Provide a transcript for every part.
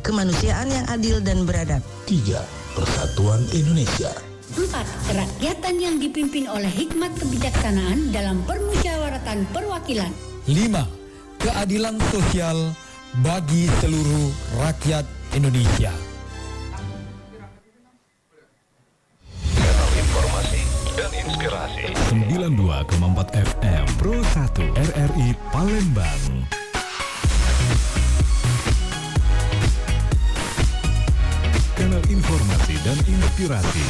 kemanusiaan yang adil dan beradab. 3. Persatuan Indonesia. 4. Kerakyatan yang dipimpin oleh hikmat kebijaksanaan dalam permusyawaratan perwakilan. 5. Keadilan sosial bagi seluruh rakyat Indonesia. Kanal informasi dan inspirasi 92,4 FM Pro 1 RRI Palembang. Kanal informasi dan inspirasi.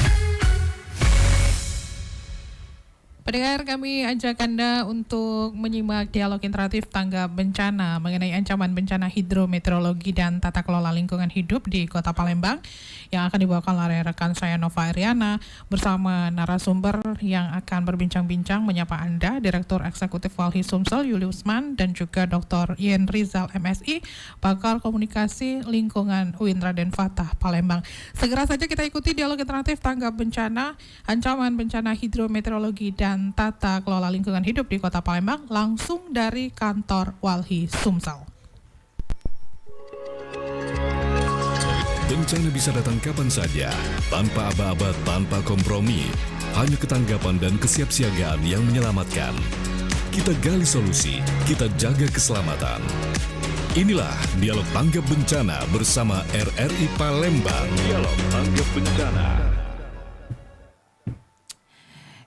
Pendengar, kami ajak Anda untuk menyimak dialog interaktif tanggap bencana mengenai ancaman bencana hidrometeorologi dan tata kelola lingkungan hidup di Kota Palembang yang akan dibawakan oleh rekan saya Nova Ariana bersama narasumber yang akan berbincang-bincang menyapa Anda, Direktur Eksekutif Walhi Sumsel Yuli Usman dan juga Dr. Yen Rizal MSI, Pakar Komunikasi Lingkungan UIN Raden Fatah Palembang. Segera saja kita ikuti dialog interaktif tanggap bencana, ancaman bencana hidrometeorologi dan tata kelola lingkungan hidup di Kota Palembang langsung dari kantor Walhi Sumsel. Bencana bisa datang kapan saja, tanpa aba-aba, tanpa kompromi. Hanya ketanggapan dan kesiapsiagaan yang menyelamatkan. Kita gali solusi, kita jaga keselamatan. Inilah Dialog Tanggap Bencana bersama RRI Palembang. Dialog Tanggap Bencana.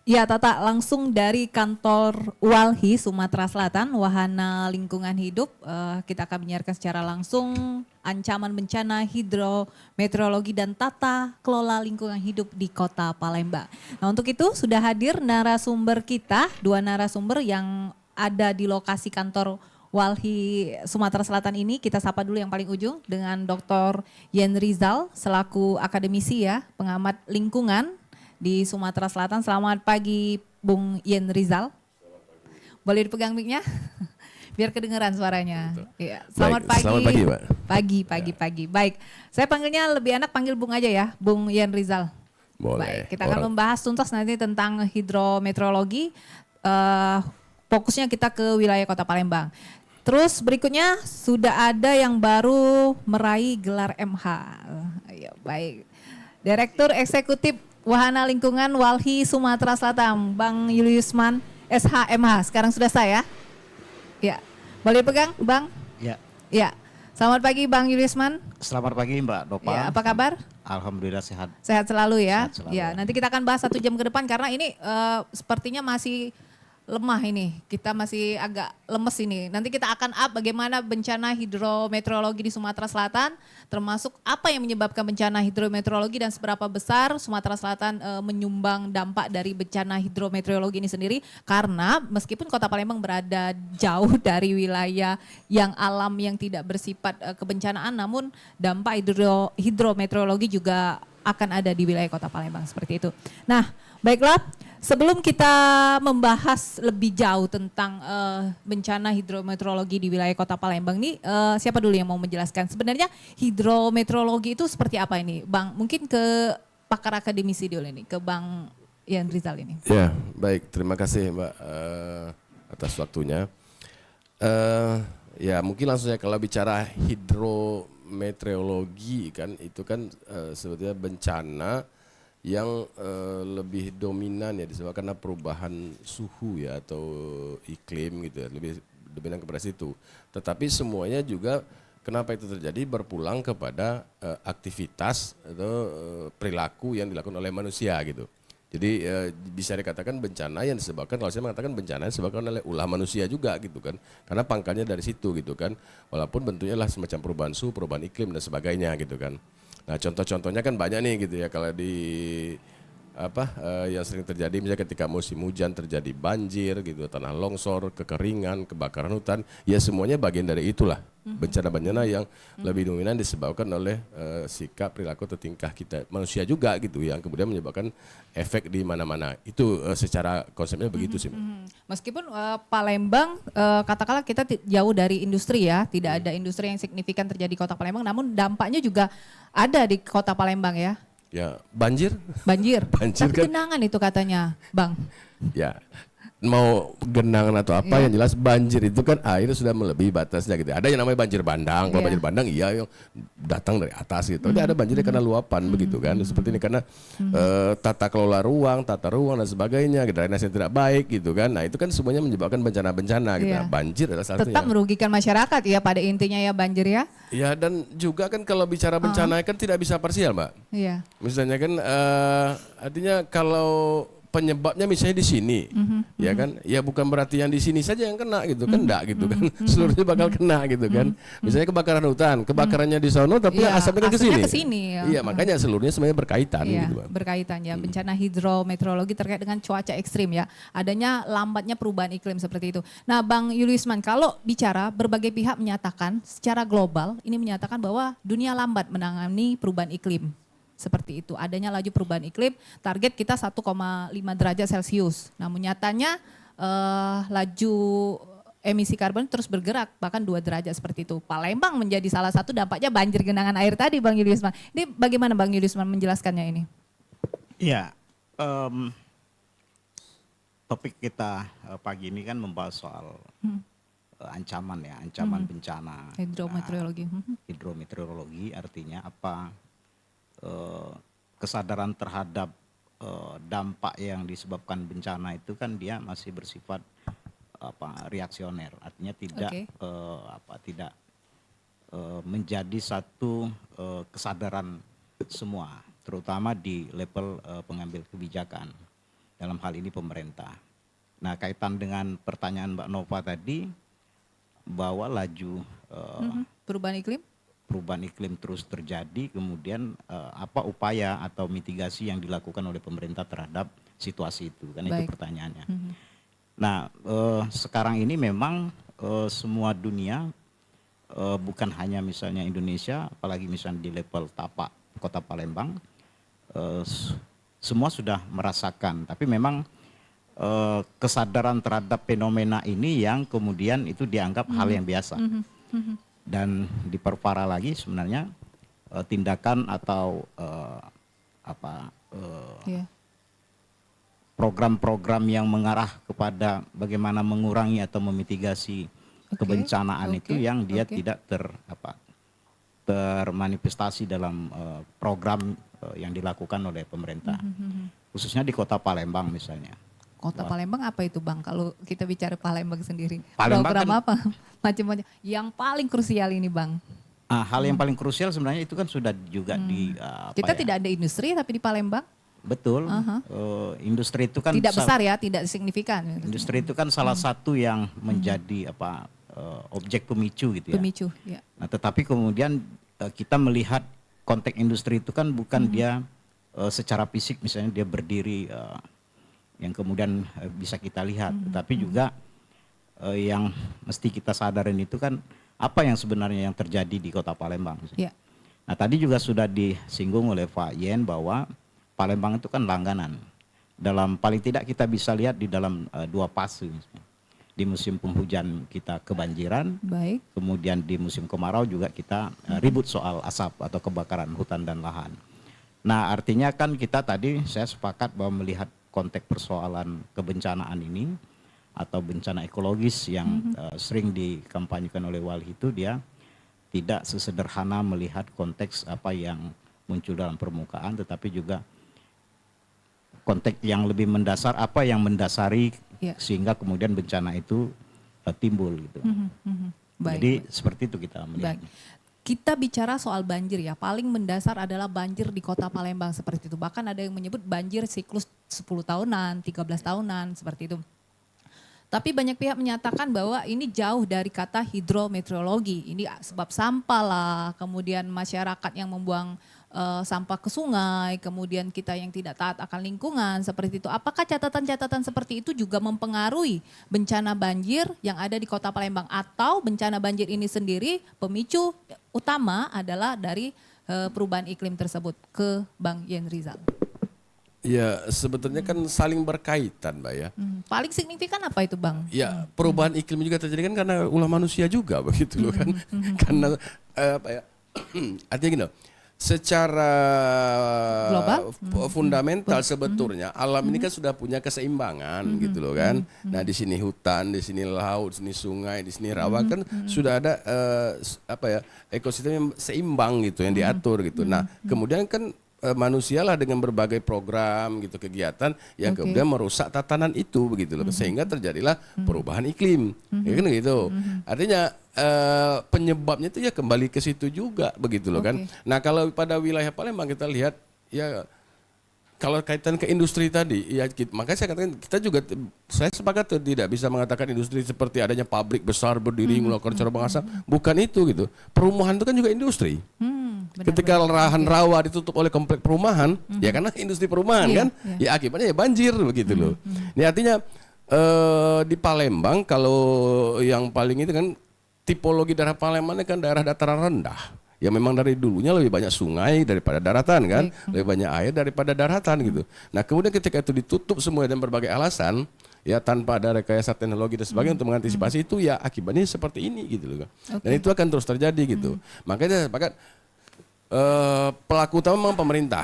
Ya, Tata, langsung dari kantor Walhi Sumatera Selatan, Wahana Lingkungan Hidup, kita akan menyiarkan secara langsung ancaman bencana hidrometeorologi dan tata kelola lingkungan hidup di Kota Palembang. Nah, untuk itu sudah hadir narasumber kita, 2 narasumber yang ada di lokasi kantor Walhi Sumatera Selatan ini. Kita sapa dulu yang paling ujung dengan Dr. Yen Rizal selaku akademisi ya, pengamat lingkungan di Sumatera Selatan. Selamat pagi Bung Yen Rizal. Boleh dipegang mic-nya? Biar kedengeran suaranya. Ya, selamat pagi. Selamat pagi, Pak. Pagi. Baik, saya panggilnya lebih enak panggil Bung aja ya, Bung Yen Rizal. Boleh. Baik, kita akan membahas tuntas nanti tentang hidrometeorologi. Fokusnya kita ke wilayah Kota Palembang. Terus berikutnya sudah ada yang baru meraih gelar MH. Ya, baik. Direktur Eksekutif Wahana Lingkungan Walhi Sumatera Selatan, Bang Yuli Usman, SHMH. Sekarang sudah saya. Ya, boleh pegang, Bang? Ya. Ya. Selamat pagi, Bang Yuli Usman. Selamat pagi, Mbak Nova. Ya, apa kabar? Alhamdulillah sehat. Sehat selalu ya. Sehat selalu. Ya, nanti kita akan bahas 1 jam ke depan karena ini sepertinya masih lemah ini. Kita masih agak lemes ini. Nanti kita akan bagaimana bencana hidrometeorologi di Sumatera Selatan, termasuk apa yang menyebabkan bencana hidrometeorologi dan seberapa besar Sumatera Selatan menyumbang dampak dari bencana hidrometeorologi ini sendiri. Karena meskipun Kota Palembang berada jauh dari wilayah yang alam yang tidak bersifat kebencanaan, namun dampak hidrometeorologi juga akan ada di wilayah Kota Palembang seperti itu. Nah, baiklah. Sebelum kita membahas lebih jauh tentang bencana hidrometeorologi di wilayah Kota Palembang ini, siapa dulu yang mau menjelaskan? Sebenarnya hidrometeorologi itu seperti apa ini, Bang? Mungkin ke pakar akademisi dulu ini, ke Bang Yen Rizal ini. Ya, baik. Terima kasih Mbak atas waktunya. Ya, mungkin langsung saja kalau bicara hidrometeorologi kan, itu kan sebetulnya bencana yang lebih dominan ya disebabkan karena perubahan suhu ya atau iklim gitu ya, lebih dominan kepada situ. Tetapi semuanya juga kenapa itu terjadi berpulang kepada aktivitas atau perilaku yang dilakukan oleh manusia gitu. Jadi bisa dikatakan bencana yang disebabkan, kalau saya mengatakan bencana yang disebabkan oleh ulah manusia juga gitu kan. Karena pangkalnya dari situ gitu kan. Walaupun bentuknya lah semacam perubahan suhu, perubahan iklim dan sebagainya gitu kan. Nah, contoh-contohnya kan banyak nih gitu ya, kalau di yang sering terjadi misalnya ketika musim hujan terjadi banjir gitu, tanah longsor, kekeringan, kebakaran hutan, ya semuanya bagian dari itulah. Bencana-bencana yang lebih dominan disebabkan oleh sikap, perilaku atau tingkah kita manusia juga gitu, yang kemudian menyebabkan efek di mana-mana. Itu secara konsepnya begitu sih. Meskipun Palembang katakanlah kita jauh dari industri ya, tidak ada industri yang signifikan terjadi di Kota Palembang, namun dampaknya juga ada di Kota Palembang ya. Ya, banjir. Banjir Banjir tapi kan. genangan itu katanya, Bang. Ya, mau genangan atau apa, yang jelas banjir itu kan air sudah melebihi batasnya gitu. Ada yang namanya banjir bandang. Kalau banjir bandang iya yang datang dari atas gitu. Tapi ada banjirnya karena luapan begitu kan. Seperti ini karena tata kelola ruang, tata ruang dan sebagainya, drainase yang tidak baik gitu kan. Nah, itu kan semuanya menyebabkan bencana-bencana gitu. Nah, banjir adalah salah satunya. Tetap merugikan masyarakat ya pada intinya ya banjir ya. Ya, dan juga kan kalau bicara bencana kan tidak bisa parsial, Mbak. Iya. Misalnya kan artinya kalau penyebabnya misalnya di sini, ya kan, ya bukan berarti yang di sini saja yang kena gitu kan, enggak gitu kan, seluruhnya bakal kena gitu kan. Misalnya kebakaran hutan, kebakarannya di sono tapi asapnya kan ke sini. Ya. Iya, makanya seluruhnya sebenarnya berkaitan gitu, Bang. Berkaitan ya, bencana hidrometeorologi terkait dengan cuaca ekstrim ya, adanya lambatnya perubahan iklim seperti itu. Nah, Bang Yuliusman, kalau bicara berbagai pihak menyatakan secara global ini menyatakan bahwa dunia lambat menangani perubahan iklim. Seperti itu, adanya laju perubahan iklim, target kita 1,5 derajat Celcius. Namun nyatanya laju emisi karbon terus bergerak, bahkan 2 derajat seperti itu. Palembang menjadi salah satu dampaknya banjir genangan air tadi, Bang Yuliusman. Ini bagaimana Bang Yuliusman menjelaskannya ini? Iya, topik kita pagi ini kan membahas soal ancaman ya, ancaman bencana. Hidrometeorologi. Hidrometeorologi artinya apa? Kesadaran terhadap dampak yang disebabkan bencana itu kan dia masih bersifat reaksioner, artinya tidak tidak menjadi satu kesadaran semua, terutama di level pengambil kebijakan, dalam hal ini pemerintah. Nah, kaitan dengan pertanyaan Mbak Nova tadi bahwa laju perubahan iklim terus terjadi, kemudian apa upaya atau mitigasi yang dilakukan oleh pemerintah terhadap situasi itu, kan itu pertanyaannya. Nah, sekarang ini memang semua dunia, bukan hanya misalnya Indonesia, apalagi misalnya di level tapak Kota Palembang, semua sudah merasakan, tapi memang kesadaran terhadap fenomena ini yang kemudian itu dianggap hal yang biasa. Dan diperparah lagi sebenarnya tindakan atau program-program yang mengarah kepada bagaimana mengurangi atau memitigasi kebencanaan itu yang dia tidak termanifestasi dalam program yang dilakukan oleh pemerintah, khususnya di Kota Palembang misalnya. Kota Palembang apa itu Bang? Kalau kita bicara Palembang sendiri, Palembang program kan, apa? Macam-macam. Yang paling krusial ini Bang. Hal yang paling krusial sebenarnya itu kan sudah juga kita tidak ada industri tapi di Palembang. Betul. Industri itu kan tidak besar ya, tidak signifikan. Industri itu kan salah satu yang menjadi objek pemicu gitu ya. Pemicu. Ya. Nah, tetapi kemudian kita melihat konteks industri itu kan bukan dia secara fisik misalnya dia berdiri. Yang kemudian bisa kita lihat, tetapi juga yang mesti kita sadarin itu kan apa yang sebenarnya yang terjadi di Kota Palembang. Yeah. Nah, tadi juga sudah disinggung oleh Pak Yen bahwa Palembang itu kan langganan. Dalam paling tidak kita bisa lihat di dalam 2 fase. Di musim penghujan kita kebanjiran, kemudian di musim kemarau juga kita ribut soal asap atau kebakaran hutan dan lahan. Nah, artinya kan kita tadi saya sepakat bahwa melihat konteks persoalan kebencanaan ini atau bencana ekologis yang sering dikampanyekan oleh Wali itu dia tidak sesederhana melihat konteks apa yang muncul dalam permukaan, tetapi juga konteks yang lebih mendasar, apa yang mendasari sehingga kemudian bencana itu timbul gitu. Jadi seperti itu kita melihat. Kita bicara soal banjir ya, paling mendasar adalah banjir di Kota Palembang seperti itu. Bahkan ada yang menyebut banjir siklus 10 tahunan, 13 tahunan seperti itu. Tapi banyak pihak menyatakan bahwa ini jauh dari kata hidrometeorologi. Ini sebab sampah lah, kemudian masyarakat yang membuang sampah ke sungai, kemudian kita yang tidak taat akan lingkungan seperti itu. Apakah catatan-catatan seperti itu juga mempengaruhi bencana banjir yang ada di Kota Palembang, atau bencana banjir ini sendiri pemicu utama adalah dari perubahan iklim tersebut? Ke Bang Yen Rizal. Ya, sebetulnya kan saling berkaitan, Mbak ya. Paling signifikan apa itu, Bang? Ya, perubahan iklim juga terjadi kan karena ulah manusia juga begitu loh kan. Karena artinya gini loh. secara Global? fundamental sebetulnya alam ini kan sudah punya keseimbangan gitu loh kan. Nah di sini hutan, di sini laut, di sini sungai, di sini rawa kan sudah ada ekosistem yang seimbang gitu yang diatur gitu. Nah kemudian kan manusialah dengan berbagai program gitu kegiatan yang kemudian merusak tatanan itu begitu loh, sehingga terjadilah perubahan iklim, ya kan gitu. Artinya penyebabnya itu ya kembali ke situ juga begitu loh kan. Nah kalau pada wilayah Palembang kita lihat ya kalau kaitan ke industri tadi ya makanya saya katakan kita juga saya sepakat tidak bisa mengatakan industri seperti adanya pabrik besar berdiri melakukan corong asap, bukan itu gitu. Perumahan itu kan juga industri. Ketika lahan rawa ditutup oleh komplek perumahan, ya karena industri perumahan kan, ya akibatnya ya banjir begitu loh. Ini artinya di Palembang kalau yang paling itu kan tipologi daerah Palembang ini kan daerah dataran rendah. Ya memang dari dulunya lebih banyak sungai daripada daratan kan, lebih banyak air daripada daratan gitu. Nah kemudian ketika itu ditutup semua dan berbagai alasan, ya tanpa ada rekayasa teknologi dan sebagainya untuk mengantisipasi itu ya akibatnya seperti ini gitu loh. Dan itu akan terus terjadi gitu. Makanya saya sepakat pelaku utama memang pemerintah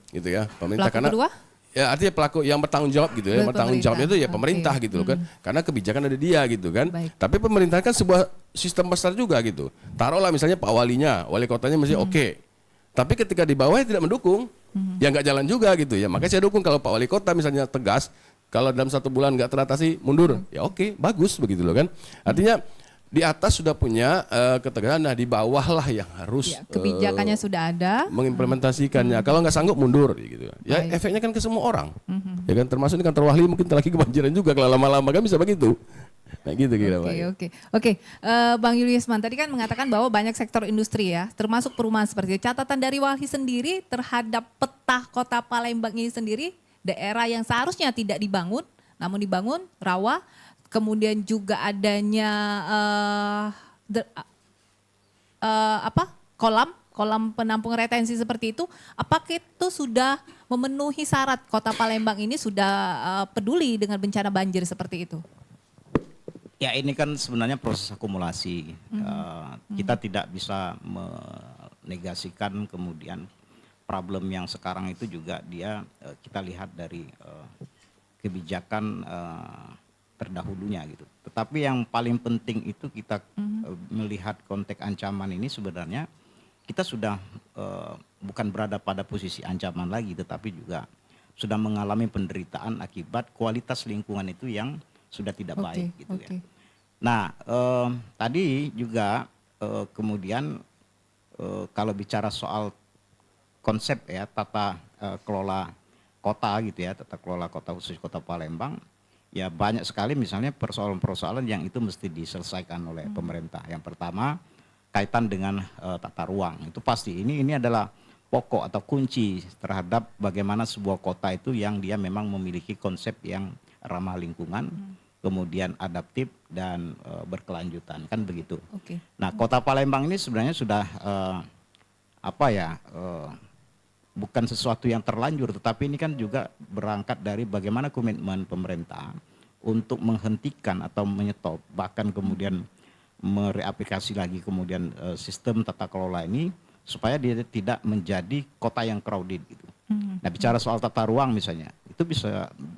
gitu ya, pemerintah Pelaku karena kedua? ya artinya pelaku yang bertanggung jawab gitu ya, bertanggung jawab itu ya pemerintah gitu loh kan, karena kebijakan ada dia gitu kan. Tapi pemerintah kan sebuah sistem besar juga gitu. Taruhlah misalnya Pak Walinya, wali kotanya masih oke. Tapi ketika di bawahnya tidak mendukung, ya nggak jalan juga gitu ya. Makanya saya dukung kalau Pak Wali Kota misalnya tegas, kalau dalam 1 bulan nggak teratasi mundur, ya oke, bagus begitu loh kan. Artinya di atas sudah punya ketegasan, nah di bawah lah yang harus kebijakannya sudah ada, mengimplementasikannya. Kalau nggak sanggup mundur, gitu. Ya efeknya kan ke semua orang, ya kan termasuk di kantor wali mungkin lagi kebanjiran juga kalau lama-lama kan bisa begitu. Nah gitu kira Oke. Bang Juliusman tadi kan mengatakan bahwa banyak sektor industri ya, termasuk perumahan seperti itu. Catatan dari Walhi sendiri terhadap peta kota Palembang ini sendiri, daerah yang seharusnya tidak dibangun, namun dibangun, rawa. Kemudian juga adanya kolam penampung retensi seperti itu. Apakah itu sudah memenuhi syarat kota Palembang ini sudah peduli dengan bencana banjir seperti itu? Ya ini kan sebenarnya proses akumulasi. Kita tidak bisa menegasikan kemudian problem yang sekarang itu juga dia kita lihat dari kebijakan terdahulunya gitu. Tetapi yang paling penting itu kita melihat konteks ancaman ini sebenarnya kita sudah bukan berada pada posisi ancaman lagi, tetapi juga sudah mengalami penderitaan akibat kualitas lingkungan itu yang sudah tidak baik gitu ya. Nah tadi juga kemudian kalau bicara soal konsep ya tata kelola kota gitu ya, tata kelola kota khusus kota Palembang. Ya banyak sekali misalnya persoalan-persoalan yang itu mesti diselesaikan oleh pemerintah. Yang pertama kaitan dengan tata ruang. Itu pasti ini adalah pokok atau kunci terhadap bagaimana sebuah kota itu yang dia memang memiliki konsep yang ramah lingkungan, kemudian adaptif dan berkelanjutan kan begitu. Nah kota Palembang ini sebenarnya sudah bukan sesuatu yang terlanjur, tetapi ini kan juga berangkat dari bagaimana komitmen pemerintah untuk menghentikan atau menyetop, bahkan kemudian mereaplikasi lagi kemudian sistem tata kelola ini supaya dia tidak menjadi kota yang crowded gitu. Nah bicara soal tata ruang misalnya, itu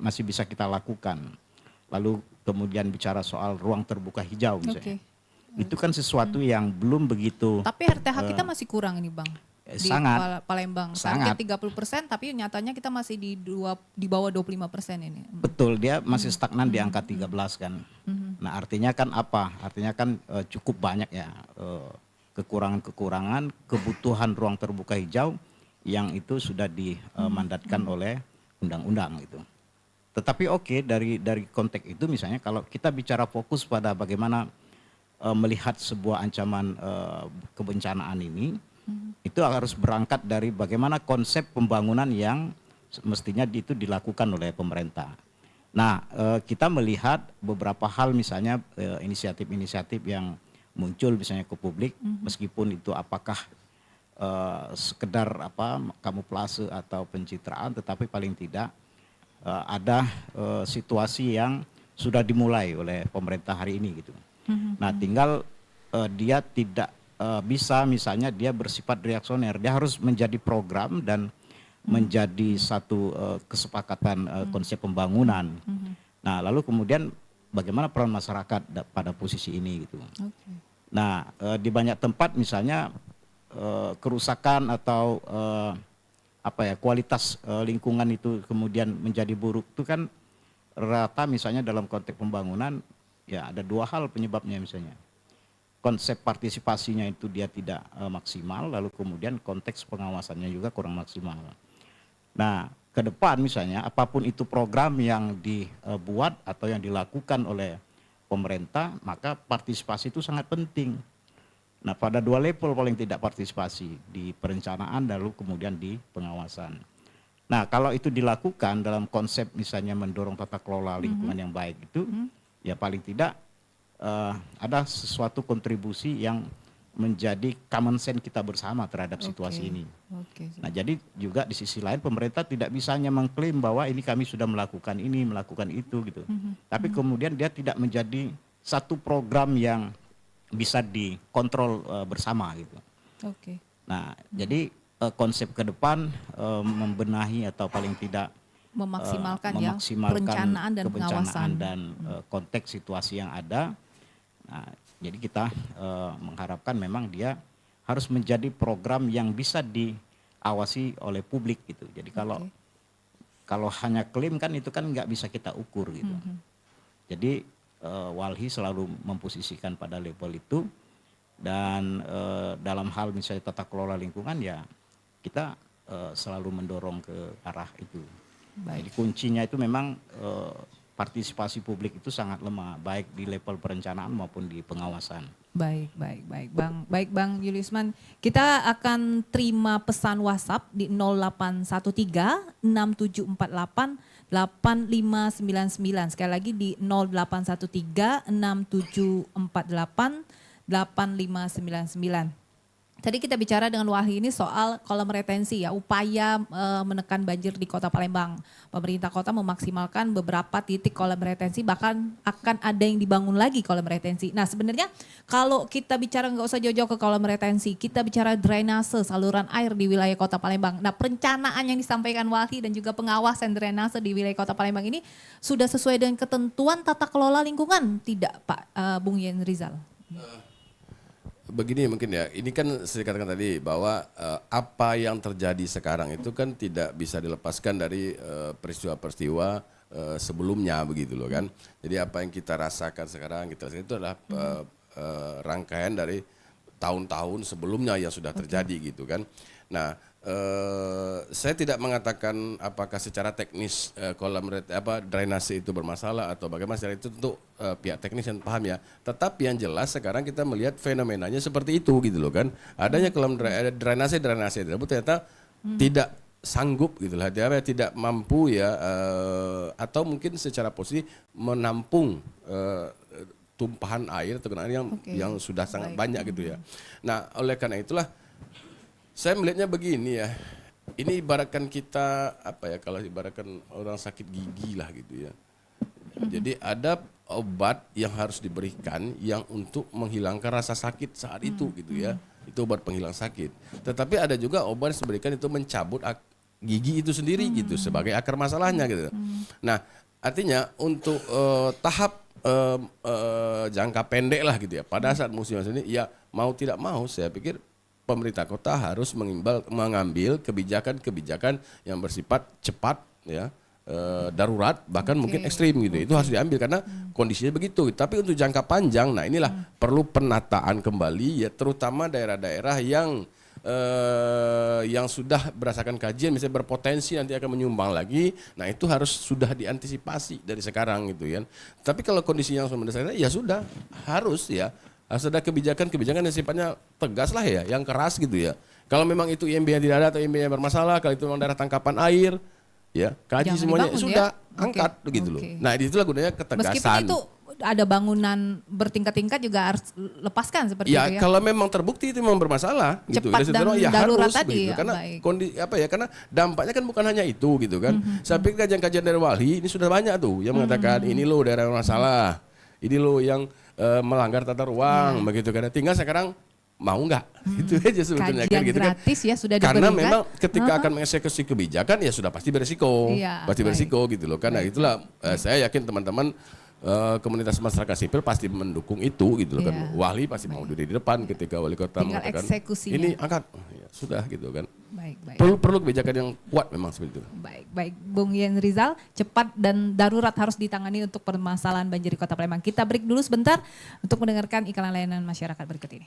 masih bisa kita lakukan. Lalu kemudian bicara soal ruang terbuka hijau misalnya, itu kan sesuatu yang belum begitu. Tapi RTH kita masih kurang ini Bang. Di Palembang sangat 30%, tapi nyatanya kita masih di bawah 25% ini. Betul, dia masih stagnan di angka 13 kan. Nah artinya kan apa? Artinya kan cukup banyak ya kekurangan-kekurangan kebutuhan ruang terbuka hijau yang itu sudah dimandatkan oleh undang-undang gitu. Tetapi dari konteks itu misalnya kalau kita bicara fokus pada bagaimana melihat sebuah ancaman kebencanaan ini, itu harus berangkat dari bagaimana konsep pembangunan yang mestinya itu dilakukan oleh pemerintah. Nah, kita melihat beberapa hal misalnya inisiatif-inisiatif yang muncul misalnya ke publik, meskipun itu apakah sekedar kamuflase atau pencitraan, tetapi paling tidak ada situasi yang sudah dimulai oleh pemerintah hari ini gitu. Nah, tinggal dia tidak bisa misalnya dia bersifat reaksioner, dia harus menjadi program dan menjadi satu kesepakatan konsep pembangunan. Nah, lalu kemudian bagaimana peran masyarakat pada posisi ini gitu. Nah, di banyak tempat misalnya kerusakan atau kualitas lingkungan itu kemudian menjadi buruk itu kan rata misalnya dalam konteks pembangunan ya ada 2 hal penyebabnya misalnya. Konsep partisipasinya itu dia tidak maksimal, lalu kemudian konteks pengawasannya juga kurang maksimal. Nah, ke depan misalnya apapun itu program yang dibuat atau yang dilakukan oleh pemerintah, maka partisipasi itu sangat penting. Nah, pada 2 level paling tidak partisipasi, di perencanaan lalu kemudian di pengawasan. Nah, kalau itu dilakukan dalam konsep misalnya mendorong tata kelola lingkungan yang baik itu, ya paling tidak ada sesuatu kontribusi yang menjadi common sense kita bersama terhadap situasi ini. Nah, jadi juga di sisi lain pemerintah tidak bisa hanya mengklaim bahwa ini kami sudah melakukan ini, melakukan itu gitu. Tapi kemudian dia tidak menjadi satu program yang bisa dikontrol bersama gitu. Nah, jadi konsep ke depan membenahi atau paling tidak memaksimalkan perencanaan dan pengawasan dan konteks situasi yang ada. Nah, jadi kita mengharapkan memang dia harus menjadi program yang bisa diawasi oleh publik gitu. Jadi kalau hanya klaim kan itu kan nggak bisa kita ukur gitu. Jadi Walhi selalu memposisikan pada level itu dan dalam hal misalnya tata kelola lingkungan ya kita selalu mendorong ke arah itu. Jadi kuncinya itu memang partisipasi publik itu sangat lemah, baik di level perencanaan maupun di pengawasan. Baik Bang Juliusman, kita akan terima pesan WhatsApp di 0813 6748 8599. Sekali lagi di 0813 6748 8599. Tadi kita bicara dengan Walhi ini soal kolam retensi ya, upaya menekan banjir di Kota Palembang. Pemerintah kota memaksimalkan beberapa titik kolam retensi, bahkan akan ada yang dibangun lagi kolam retensi. Nah, sebenarnya kalau kita bicara nggak usah jauh-jauh ke kolam retensi, kita bicara drainase saluran air di wilayah Kota Palembang. Nah, perencanaan yang disampaikan Walhi dan juga pengawasan drainase di wilayah Kota Palembang ini sudah sesuai dengan ketentuan tata kelola lingkungan tidak Pak Bung Yen Rizal? Begini mungkin ya, ini kan saya katakan tadi bahwa apa yang terjadi sekarang itu kan tidak bisa dilepaskan dari peristiwa-peristiwa sebelumnya begitu loh kan. Jadi apa yang kita rasakan sekarang itu adalah rangkaian dari tahun-tahun sebelumnya yang sudah terjadi gitu kan. Nah, saya tidak mengatakan apakah secara teknis kolam drainase itu bermasalah atau bagaimana, secara itu tentu pihak teknis yang paham ya. Tetapi yang jelas sekarang kita melihat fenomenanya seperti itu gitu loh kan. Adanya kolam drainase tersebut ternyata tidak sanggup gitu lah, dia tidak mampu ya atau mungkin secara posisi menampung tumpahan air atau genangan yang sudah sangat banyak gitu ya. Nah, oleh karena itulah saya melihatnya begini ya, ini ibaratkan kita kalau ibaratkan orang sakit gigi lah gitu ya. Jadi ada obat yang harus diberikan yang untuk menghilangkan rasa sakit saat itu gitu ya. Itu obat penghilang sakit. Tetapi ada juga obat yang diberikan itu mencabut gigi itu sendiri gitu sebagai akar masalahnya gitu. Nah, artinya untuk tahap jangka pendek lah gitu ya. Pada saat musim ini ya mau tidak mau saya pikir pemerintah kota harus mengambil kebijakan-kebijakan yang bersifat cepat ya, darurat bahkan mungkin ekstrim gitu. Itu harus diambil karena kondisinya begitu. Tapi untuk jangka panjang, nah inilah perlu penataan kembali ya, terutama daerah-daerah yang sudah berdasarkan kajian misalnya berpotensi nanti akan menyumbang lagi. Nah, itu harus sudah diantisipasi dari sekarang gitu kan. Tapi kalau kondisinya langsung mendesak ya sudah harus ada kebijakan-kebijakan yang sifatnya tegas lah ya, yang keras gitu ya. Kalau memang itu IMB yang tidak ada atau IMB yang bermasalah, kalau itu memang daerah tangkapan air, ya kaji jangan semuanya sudah angkat begitu loh. Nah, disitulah gunanya ketegasan. Meskipun itu ada bangunan bertingkat-tingkat juga harus lepaskan seperti itu ya. Kalau memang terbukti itu memang bermasalah gitu. Cepat dan darurat tadi. Begitu. Karena karena dampaknya kan bukan hanya itu gitu kan. Saya pikir kajian-kajian dari Walhi ini sudah banyak tuh yang mengatakan ini loh daerah bermasalah. Ini loh yang melanggar tata ruang begitu kan. Tinggal sekarang mau nggak? Itu aja sebetulnya Kajian kan gitu gratis ya sudah Karena diberikan. memang ketika akan mengeksekusi kebijakan ya sudah pasti beresiko. Iya, Pasti baik. beresiko gitu loh. Karena itulah saya yakin teman-teman komunitas masyarakat sipil pasti mendukung itu gitu loh kan. Iya. Wali pasti mau diri di depan ketika wali kota Tinggal mengatakan eksekusinya. ini angkat. Ya, sudah gitu kan. Baik. Perlu kebijakan yang kuat memang seperti itu. Baik, Bung Yen Rizal, cepat dan darurat harus ditangani untuk permasalahan banjir di Kota Palembang. Kita break dulu sebentar untuk mendengarkan iklan layanan masyarakat berikut ini.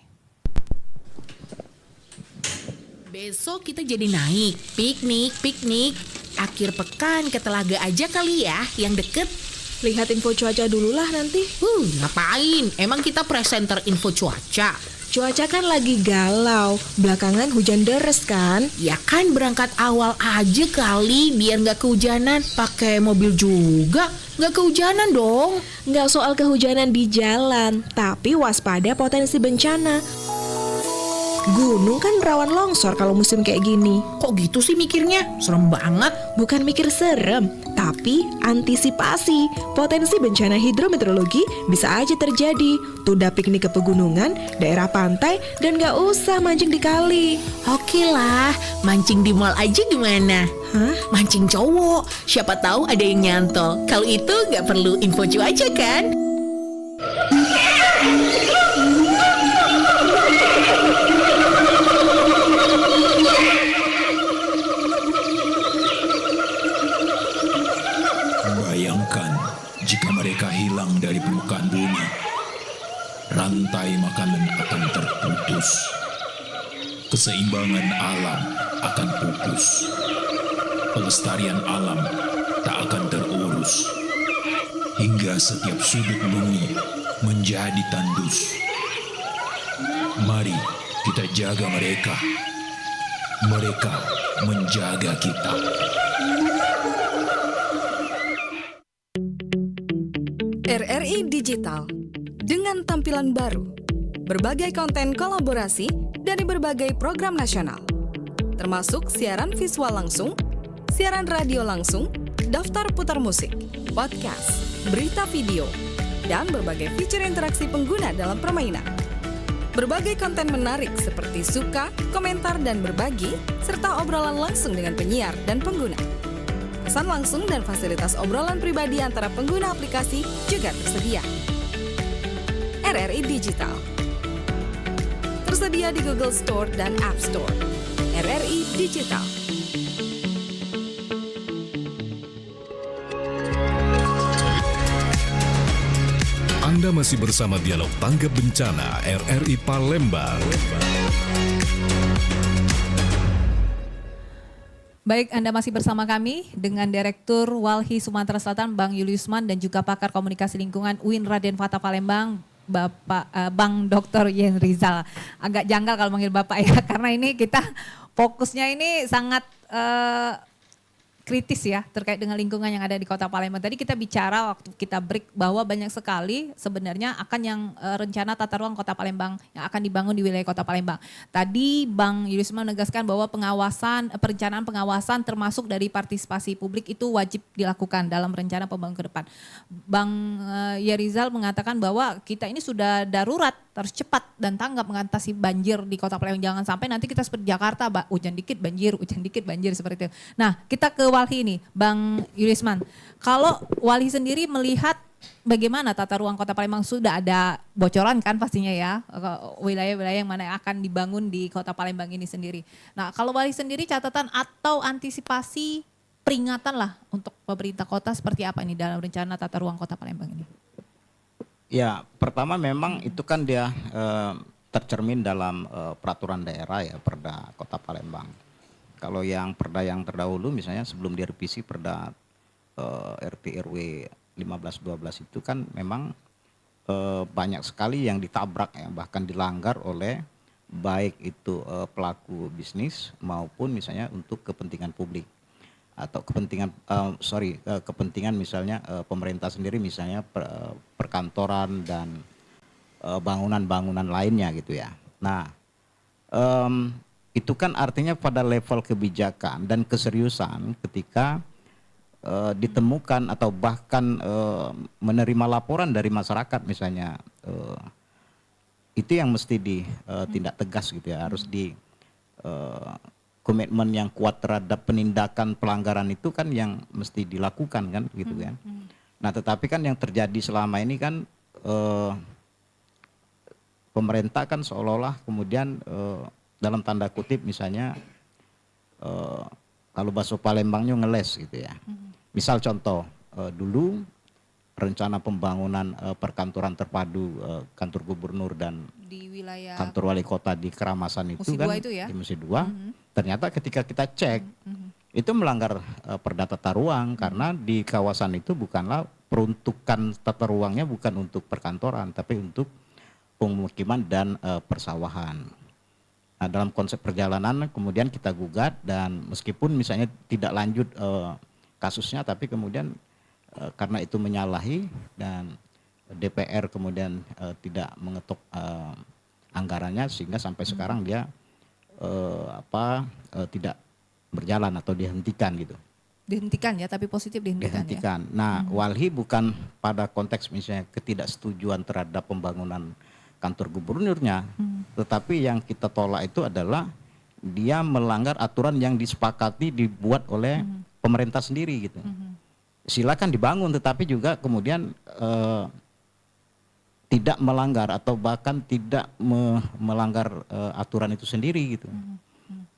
Besok kita jadi naik, piknik. Akhir pekan ke Telaga aja kali ya, yang deket. Lihat info cuaca dulu lah nanti. Ngapain? Emang kita presenter info cuaca? Cuaca kan lagi galau, belakangan hujan deres kan? Ya kan berangkat awal aja kali, biar nggak kehujanan. Pakai mobil juga, nggak kehujanan dong. Nggak soal kehujanan di jalan, tapi waspada potensi bencana. Gunung kan rawan longsor kalau musim kayak gini. Kok gitu sih mikirnya? Serem banget. Bukan mikir serem, tapi antisipasi. Potensi bencana hidrometeorologi bisa aja terjadi. Tunda piknik ke pegunungan, daerah pantai, dan gak usah mancing di kali. Oke lah, mancing di mall aja gimana? Hah? Mancing cowok, siapa tahu ada yang nyantol. Kalau itu nggak perlu info cuaca kan? Bayangkan jika mereka hilang dari permukaan bumi, rantai makanan akan terputus, keseimbangan alam akan pupus, pelestarian alam tak akan terurus, hingga setiap sudut bumi menjadi tandus. Mari kita jaga mereka, mereka menjaga kita. RRI Digital dengan tampilan baru, berbagai konten kolaborasi dari berbagai program nasional, termasuk siaran visual langsung, siaran radio langsung, daftar putar musik, podcast, berita video, dan berbagai fitur interaksi pengguna dalam permainan. Berbagai konten menarik seperti suka, komentar, dan berbagi, serta obrolan langsung dengan penyiar dan pengguna. Pesan langsung dan fasilitas obrolan pribadi antara pengguna aplikasi juga tersedia. RRI Digital tersedia di Google Store dan App Store. RRI Digital. Anda masih bersama Dialog Tanggap Bencana RRI Palembang. Baik, Anda masih bersama kami dengan Direktur Walhi Sumatera Selatan, Bang Juliusman, dan juga pakar komunikasi lingkungan UIN Raden Fatah Palembang, Bang Dr. Yen Rizal. Agak janggal kalau manggil Bapak ya, karena ini kita fokusnya ini sangat kritis ya terkait dengan lingkungan yang ada di Kota Palembang. Tadi kita bicara waktu kita break bahwa banyak sekali sebenarnya akan yang rencana tata ruang Kota Palembang yang akan dibangun di wilayah Kota Palembang. Tadi Bang Juliusman menegaskan bahwa perencanaan pengawasan termasuk dari partisipasi publik itu wajib dilakukan dalam rencana pembangunan ke depan. Bang Yerizal mengatakan bahwa kita ini sudah darurat, harus cepat dan tanggap mengatasi banjir di Kota Palembang. Jangan sampai nanti kita seperti Jakarta, hujan dikit banjir seperti itu. Nah, kita ke Walhi ini, Bang Juliusman. Kalau Walhi sendiri melihat bagaimana tata ruang Kota Palembang, sudah ada bocoran kan pastinya ya, wilayah-wilayah yang mana akan dibangun di Kota Palembang ini sendiri. Nah, kalau Walhi sendiri catatan atau antisipasi peringatan lah untuk pemerintah kota seperti apa ini dalam rencana tata ruang Kota Palembang ini? Ya, pertama memang itu kan dia tercermin dalam peraturan daerah ya, Perda Kota Palembang. Kalau yang perda yang terdahulu misalnya sebelum direvisi Perda RT RW 1512 itu kan memang banyak sekali yang ditabrak ya, bahkan dilanggar oleh baik itu pelaku bisnis maupun misalnya untuk kepentingan publik atau kepentingan misalnya pemerintah sendiri, misalnya perkantoran dan bangunan-bangunan lainnya gitu ya. Nah, itu kan artinya pada level kebijakan dan keseriusan ketika ditemukan atau bahkan menerima laporan dari masyarakat misalnya itu yang mesti ditindak tegas gitu ya, harus di komitmen yang kuat terhadap penindakan pelanggaran itu kan yang mesti dilakukan kan gitu kan. Nah tetapi kan yang terjadi selama ini kan pemerintah kan seolah-olah kemudian dalam tanda kutip misalnya kalau bahasa Palembangnya ngeles gitu ya. Misal contoh dulu rencana pembangunan perkantoran terpadu kantor gubernur dan di wilayah kantor wali kota di Keramasan itu Musi kan Dua itu ya? di Musi Dua, ternyata ketika kita cek itu melanggar perdata tata ruang karena di kawasan itu bukanlah peruntukan tata ruangnya bukan untuk perkantoran tapi untuk pemukiman dan persawahan. Nah, dalam konsep perjalanan kemudian kita gugat dan meskipun misalnya tidak lanjut kasusnya tapi kemudian karena itu menyalahi dan DPR kemudian tidak mengetuk anggarannya sehingga sampai sekarang dia tidak berjalan atau dihentikan gitu. Dihentikan ya, tapi positif dihentikan. Ya? Nah, walhi bukan pada konteks misalnya ketidaksetujuan terhadap pembangunan kantor gubernurnya, tetapi yang kita tolak itu adalah dia melanggar aturan yang disepakati dibuat oleh pemerintah sendiri gitu. Silakan dibangun, tetapi juga kemudian tidak melanggar atau bahkan tidak melanggar aturan itu sendiri gitu.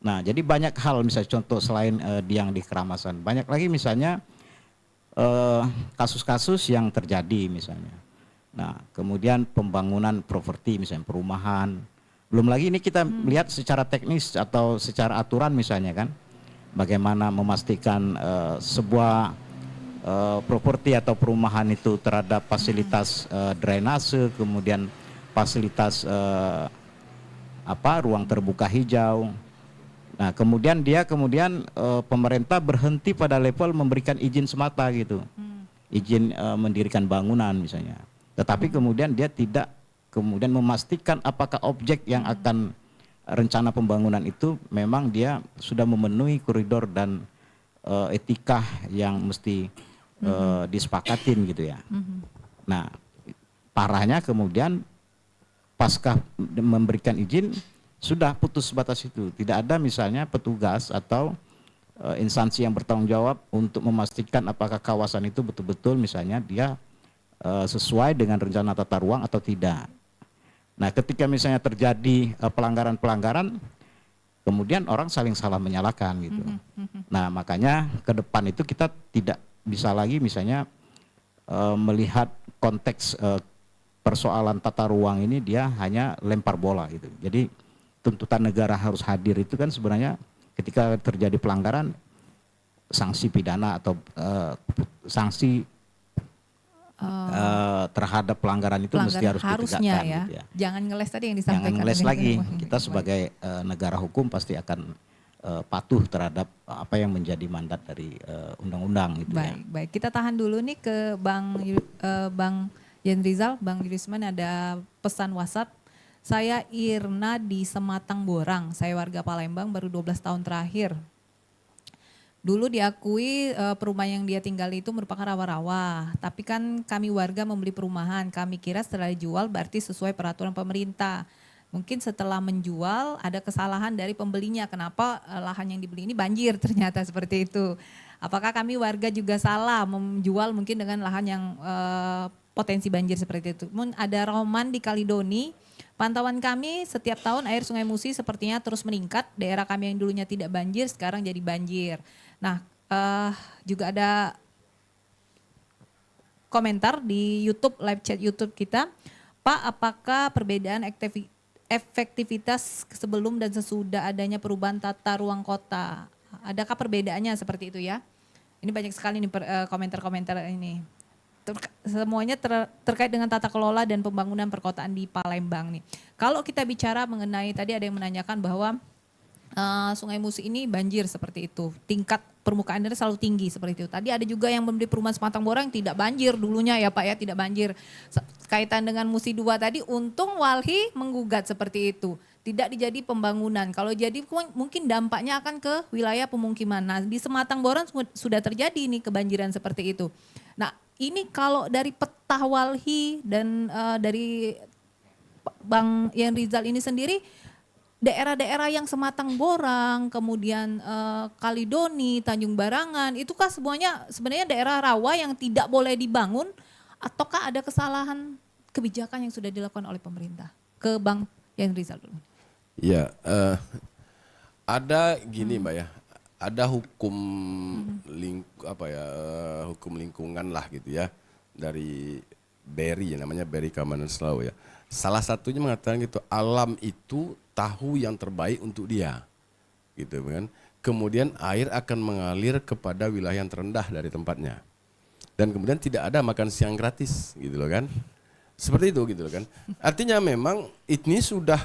Nah, jadi banyak hal misalnya contoh selain yang di Keramasan, banyak lagi misalnya kasus-kasus yang terjadi misalnya. Nah, kemudian pembangunan properti misalnya perumahan. Belum lagi ini kita lihat secara teknis atau secara aturan misalnya kan, bagaimana memastikan sebuah properti atau perumahan itu terhadap fasilitas drainase, kemudian fasilitas ruang terbuka hijau. Nah, kemudian pemerintah berhenti pada level memberikan izin semata gitu. Izin mendirikan bangunan misalnya. Tetapi kemudian dia tidak kemudian memastikan apakah objek yang akan rencana pembangunan itu memang dia sudah memenuhi koridor dan etika yang mesti disepakatin gitu ya. Nah, parahnya kemudian pasca memberikan izin sudah putus batas itu. Tidak ada misalnya petugas atau instansi yang bertanggung jawab untuk memastikan apakah kawasan itu betul-betul misalnya dia sesuai dengan rencana tata ruang atau tidak. Nah, ketika misalnya terjadi pelanggaran-pelanggaran, kemudian orang saling salah menyalahkan gitu. Nah, makanya ke depan itu kita tidak bisa lagi misalnya melihat konteks persoalan tata ruang ini dia hanya lempar bola gitu. Jadi tuntutan negara harus hadir itu kan sebenarnya ketika terjadi pelanggaran sanksi pidana atau sanksi terhadap pelanggaran itu mesti harus ditegakkan ya. Gitu ya. Jangan ngeles tadi yang disampaikan. Jangan ngeles lagi. Kita sebagai negara hukum pasti akan patuh terhadap apa yang menjadi mandat dari undang-undang gitu ya. Baik. Kita tahan dulu nih ke Bang Yen Rizal, Bang Yusman ada pesan WhatsApp. Saya Irna di Sematang Borang. Saya warga Palembang baru 12 tahun terakhir. Dulu diakui perumahan yang dia tinggal itu merupakan rawa-rawa. Tapi kan kami warga membeli perumahan. Kami kira setelah dijual berarti sesuai peraturan pemerintah. Mungkin setelah menjual ada kesalahan dari pembelinya. Kenapa lahan yang dibeli ini banjir ternyata seperti itu. Apakah kami warga juga salah menjual mungkin dengan lahan yang potensi banjir seperti itu. Ada Roman di Kalidoni. Pantauan kami setiap tahun air Sungai Musi sepertinya terus meningkat. Daerah kami yang dulunya tidak banjir sekarang jadi banjir. Nah, juga ada komentar di YouTube, live chat YouTube kita. Pak, apakah perbedaan efektivitas sebelum dan sesudah adanya perubahan tata ruang kota? Adakah perbedaannya seperti itu ya? Ini banyak sekali nih komentar-komentar ini. Semuanya terkait dengan tata kelola dan pembangunan perkotaan di Palembang nih. Kalau kita bicara mengenai, tadi ada yang menanyakan bahwa Sungai Musi ini banjir seperti itu. Tingkat permukaan airnya selalu tinggi seperti itu. Tadi ada juga yang membeli perumahan Sematang Borang yang tidak banjir dulunya ya Pak ya, tidak banjir. Kaitan dengan Musi 2 tadi, untung Walhi menggugat seperti itu. Tidak dijadi pembangunan. Kalau jadi mungkin dampaknya akan ke wilayah pemukiman. Nah, di Sematang Borang sudah terjadi nih kebanjiran seperti itu. Nah, ini kalau dari peta Walhi dan dari Bang Yan Rizal ini sendiri, daerah-daerah yang Sematang Borang, kemudian Kalidoni, Tanjung Barangan, itu kan semuanya sebenarnya daerah rawa yang tidak boleh dibangun, ataukah ada kesalahan kebijakan yang sudah dilakukan oleh pemerintah? Ke Bang Yan Rizal dulu. Ya, ada gini Mbak ya, ada hukum hukum lingkungan lah gitu ya, dari BERI, namanya BERI Keamanan Selalu ya. Salah satunya mengatakan gitu, alam itu tahu yang terbaik untuk dia, gitu kan. Kemudian air akan mengalir kepada wilayah yang terendah dari tempatnya, dan kemudian tidak ada makan siang gratis, gitu loh kan. Seperti itu, gitu loh kan. Artinya memang ini sudah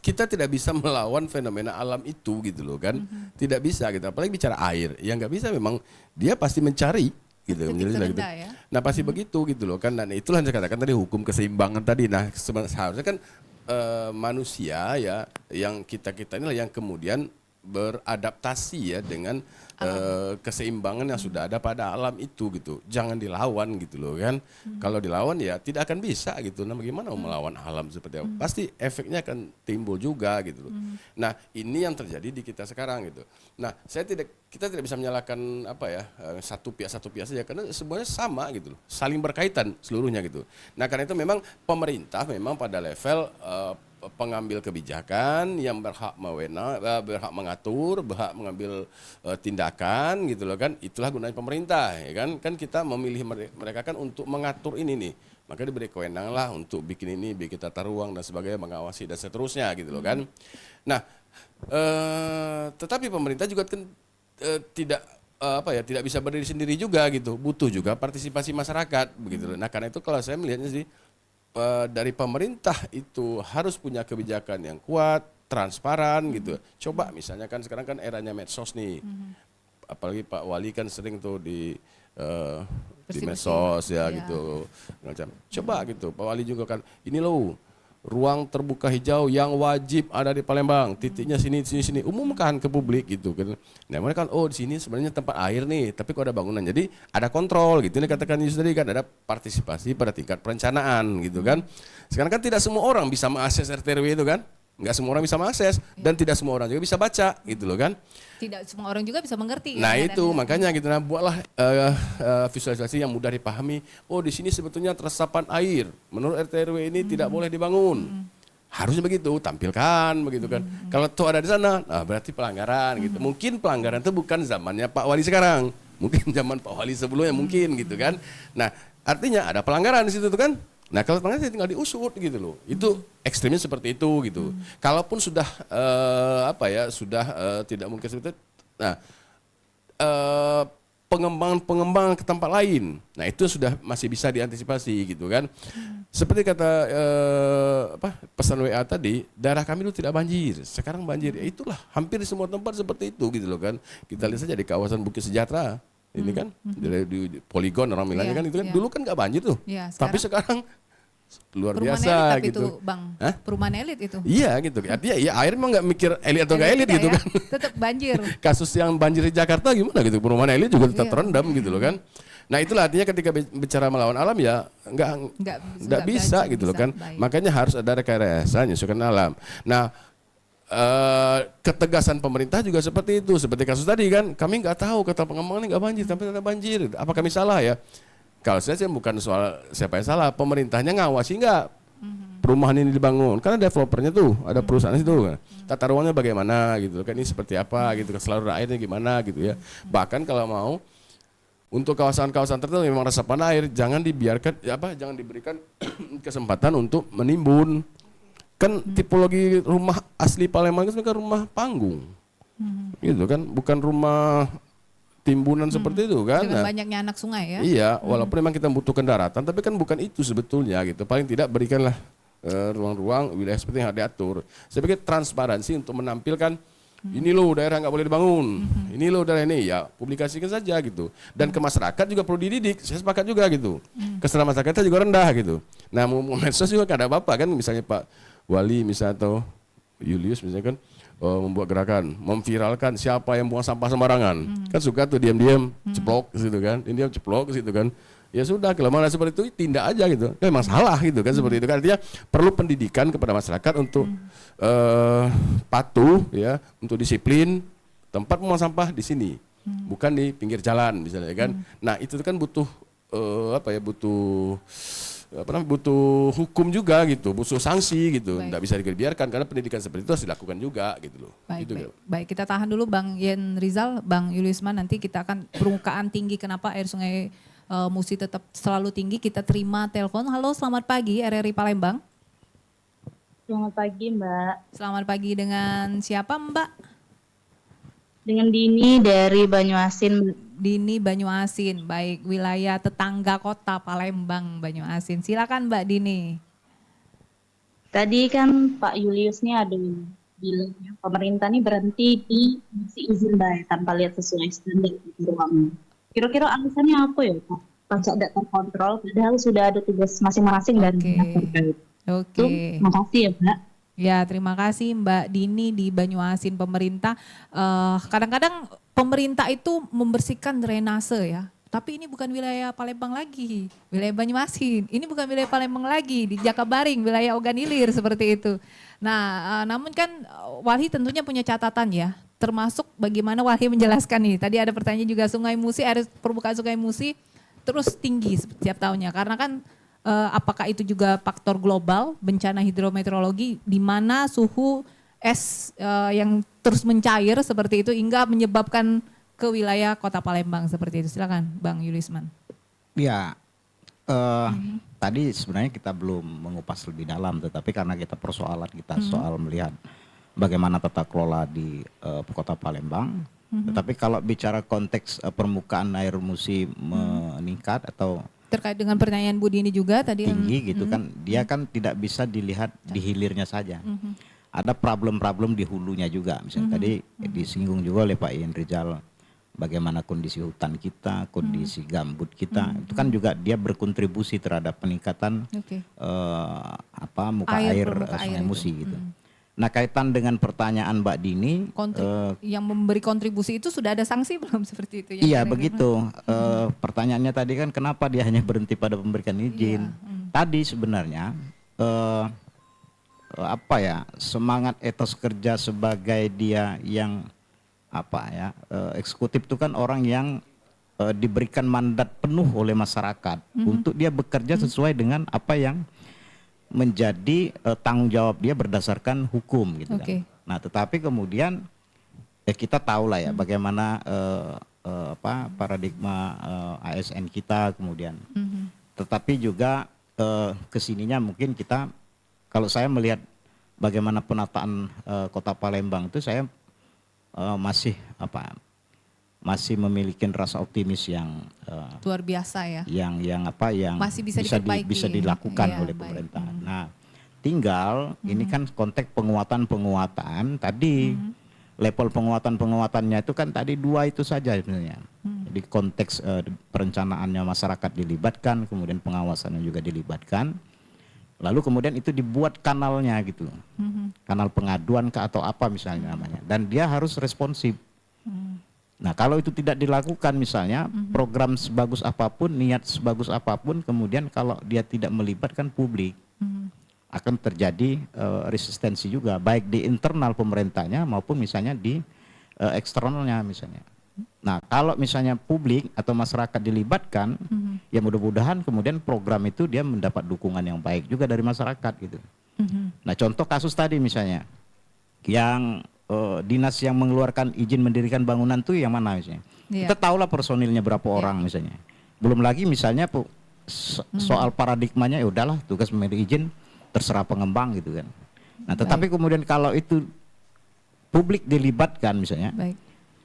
kita tidak bisa melawan fenomena alam itu, gitu loh kan. Tidak bisa gitu, apalagi bicara air, ya nggak bisa, memang dia pasti mencari. Gitu, gitu. Ya? Nah pasti begitu gitu loh kan, dan itulah yang saya katakan tadi hukum keseimbangan tadi. Nah seharusnya kan manusia ya, yang kita inilah yang kemudian beradaptasi ya dengan keseimbangan yang sudah ada pada alam itu gitu. Jangan dilawan gitu loh kan. Kalau dilawan ya tidak akan bisa gitu. Nah bagaimana mau melawan alam seperti apa? Pasti efeknya akan timbul juga gitu loh. Nah ini yang terjadi di kita sekarang gitu. Nah kita tidak bisa menyalahkan satu pihak saja, karena semuanya sama gitu loh. Saling berkaitan seluruhnya gitu. Nah karena itu memang pemerintah memang pada level pengambil kebijakan yang berhak mengatur, berhak mengambil tindakan gitu loh kan. Itulah gunanya pemerintah ya kan. Kan kita memilih mereka kan untuk mengatur ini nih. Maka diberi kewenangan lah untuk bikin ini, bikin tata ruang dan sebagainya, mengawasi dan seterusnya gitu loh kan. Nah, tetapi pemerintah juga kan tidak bisa berdiri sendiri juga gitu. Butuh juga partisipasi masyarakat begitu loh. Nah, karena itu kalau saya melihatnya sih dari pemerintah itu harus punya kebijakan yang kuat, transparan gitu. Coba misalnya kan sekarang kan eranya medsos nih. Apalagi Pak Wali kan sering tuh di medsos ya gitu. Coba gitu. Pak Wali juga kan ini loh ruang terbuka hijau yang wajib ada di Palembang, titiknya sini, umumkan ke publik gitu kan. Nah mereka kan, oh di sini sebenarnya tempat air nih, tapi kok ada bangunan, jadi ada kontrol gitu. Ini katakan tadi kan ada partisipasi pada tingkat perencanaan gitu kan. Sekarang kan tidak semua orang bisa mengakses RT/RW itu kan, nggak semua orang bisa mengakses dan tidak semua orang juga bisa baca gitu loh kan. Tidak semua orang juga bisa mengerti. Nah itu makanya gitu, nah buatlah visualisasi yang mudah dipahami. Oh di sini sebetulnya resapan air menurut RT/RW ini tidak boleh dibangun. Harusnya begitu, tampilkan begitu kan. Kalau tuh ada di sana, nah berarti pelanggaran gitu. Mungkin pelanggaran itu bukan zamannya Pak Wali sekarang, mungkin zaman Pak Wali sebelumnya mungkin gitu kan. Nah artinya ada pelanggaran di situ tuh kan. Nah kalau pelanggaran tinggal diusut gitu loh. Itu ekstrimnya seperti itu gitu. Kalaupun sudah tidak mungkin seperti itu. Nah pengembangan ke tempat lain. Nah itu sudah masih bisa diantisipasi gitu kan. Seperti kata pesan WA tadi, daerah kami itu tidak banjir. Sekarang banjir. Ya itulah hampir di semua tempat seperti itu gitu loh kan. Kita lihat saja di kawasan Bukit Sejahtera. Ini kan di poligon orang bilangnya kan itu kan dulu kan nggak banjir tuh. Ya, tapi sekarang luar biasa elit, gitu. Itu, Bang. Perumahan elit itu. Iya gitu. Artinya ya air memang nggak mikir elit atau nggak elit gitu ya. kan. Tetap banjir. Kasus yang banjir di Jakarta gimana gitu. Perumahan elit juga tetap terendam gitu loh kan. Nah itulah artinya ketika bicara melawan alam ya nggak bisa gitu loh kan. Baik. Makanya harus ada rekayasa menyesuaikan alam. Nah ketegasan pemerintah juga seperti itu. Seperti kasus tadi kan, kami nggak tahu kata pengembangan nggak banjir, tapi ternyata banjir. Apa kami salah ya? Kalau saya bukan soal siapa yang salah, pemerintahnya ngawasi nggak perumahan ini dibangun. Karena developernya tuh ada perusahaan itu, tata ruangnya bagaimana gitu kan, ini seperti apa gitu, saluran airnya gimana gitu ya. Bahkan kalau mau untuk kawasan-kawasan tertentu memang resapan air jangan diberikan kesempatan untuk menimbun. Kan tipologi rumah asli Palembang itu kan rumah panggung, gitu kan, bukan rumah timbunan seperti itu kan. Dengan banyaknya anak sungai ya. Iya, walaupun memang kita membutuhkan daratan, tapi kan bukan itu sebetulnya gitu. Paling tidak berikanlah ruang-ruang wilayah seperti yang diatur. Saya pikir transparansi untuk menampilkan ini loh daerah nggak boleh dibangun, ini loh daerah ini ya publikasikan saja gitu. Dan ke masyarakat juga perlu dididik. Saya sepakat juga gitu. Kesadaran masyarakatnya juga rendah gitu. Nah, medsos juga nggak ada apa-apa kan, misalnya Pak Wali misalnya atau Julius misalnya kan membuat gerakan, memviralkan siapa yang buang sampah sembarangan. Kan suka tuh diam-diam ceplok ke situ kan, diam ceplok ke situ kan. Ya sudah, kalau mana seperti itu tindak aja gitu. Memang salah gitu kan seperti itu. Kan artinya perlu pendidikan kepada masyarakat untuk patuh ya, untuk disiplin. Tempat membuang sampah di sini, bukan di pinggir jalan misalnya kan. Nah itu kan butuh butuh hukum juga gitu, butuh sanksi gitu. Tidak bisa dibiarkan karena pendidikan seperti itu harus dilakukan juga gitu loh. Baik, gitu, baik, kita tahan dulu Bang Yen Rizal, Bang Yulisman, nanti kita akan permukaan tinggi kenapa air sungai Musi tetap selalu tinggi. Kita terima telepon. Halo, selamat pagi RRI Palembang. Selamat pagi Mbak. Selamat pagi, dengan siapa Mbak? Dengan Dini dari Banyuasin. Dini Banyuasin, baik, wilayah tetangga kota Palembang, Banyuasin. Silakan Mbak Dini. Tadi kan Pak Julius nih ada bilang pemerintah nih berhenti di izin bayar tanpa lihat sesuai standar di ruang. Kira-kira alasannya apa ya Pak? Pajak tidak terkontrol, padahal sudah ada tugas masing-masing dan terkait. Oke. Terima kasih ya Mbak. Ya, terima kasih Mbak Dini di Banyuasin. Pemerintah kadang-kadang pemerintah itu membersihkan drainase ya, tapi ini bukan wilayah Palembang lagi, wilayah Banyuasin. Ini bukan wilayah Palembang lagi, di Jakabaring, wilayah Ogan Ilir seperti itu. Nah, namun kan Walhi tentunya punya catatan ya, termasuk bagaimana Walhi menjelaskan nih. Tadi ada pertanyaan juga, Sungai Musi, air permukaan Sungai Musi terus tinggi setiap tahunnya, karena kan apakah itu juga faktor global, bencana hidrometeorologi, di mana suhu es yang terus mencair seperti itu hingga menyebabkan ke wilayah kota Palembang seperti itu. Silakan Bang Yulisman. Ya, tadi sebenarnya kita belum mengupas lebih dalam, tetapi karena kita persoalan kita soal melihat bagaimana tata kelola di kota Palembang. Tetapi kalau bicara konteks permukaan air Musi meningkat atau terkait dengan pertanyaan Bu Dini juga tadi tinggi gitu kan, dia kan tidak bisa dilihat di hilirnya saja. Ada problem-problem di hulunya juga. Misalnya tadi disinggung juga oleh Pak Yen Rizal, bagaimana kondisi hutan kita, kondisi gambut kita, itu kan juga dia berkontribusi terhadap peningkatan muka air Sungai Musi gitu. Nah, kaitan dengan pertanyaan Mbak Dini, yang memberi kontribusi itu sudah ada sanksi belum seperti itu? Iya begitu. Pertanyaannya tadi kan kenapa dia hanya berhenti pada memberikan izin? Tadi sebenarnya semangat etos kerja sebagai dia yang eksekutif itu kan orang yang diberikan mandat penuh oleh masyarakat untuk dia bekerja sesuai dengan apa yang menjadi tanggung jawab dia berdasarkan hukum gitu kan. Nah, tetapi kemudian kita tahu lah ya bagaimana paradigma ASN kita kemudian. Tetapi juga kesininya mungkin kita, kalau saya melihat bagaimana penataan kota Palembang itu, saya masih memiliki rasa optimis yang luar biasa ya. Yang masih bisa dilakukan oleh pemerintah. Nah, tinggal ini kan konteks penguatan tadi level penguatannya itu kan tadi 2 itu saja sebenarnya. Jadi konteks perencanaannya masyarakat dilibatkan, kemudian pengawasannya juga dilibatkan. Lalu kemudian itu dibuat kanalnya gitu. Kanal pengaduan atau apa misalnya namanya, dan dia harus responsif. Nah, kalau itu tidak dilakukan misalnya, program sebagus apapun, niat sebagus apapun, kemudian kalau dia tidak melibatkan publik, akan terjadi resistensi juga, baik di internal pemerintahnya maupun misalnya di eksternalnya misalnya. Nah, kalau misalnya publik atau masyarakat dilibatkan, ya mudah-mudahan kemudian program itu dia mendapat dukungan yang baik juga dari masyarakat gitu. Nah, contoh kasus tadi misalnya, yang dinas yang mengeluarkan izin mendirikan bangunan itu yang mana misalnya? Kita tahulah personilnya berapa orang misalnya. Belum lagi misalnya soal paradigmanya, ya udahlah tugas memberi izin terserah pengembang gitu kan. Nah, tetapi kemudian kalau itu publik dilibatkan misalnya,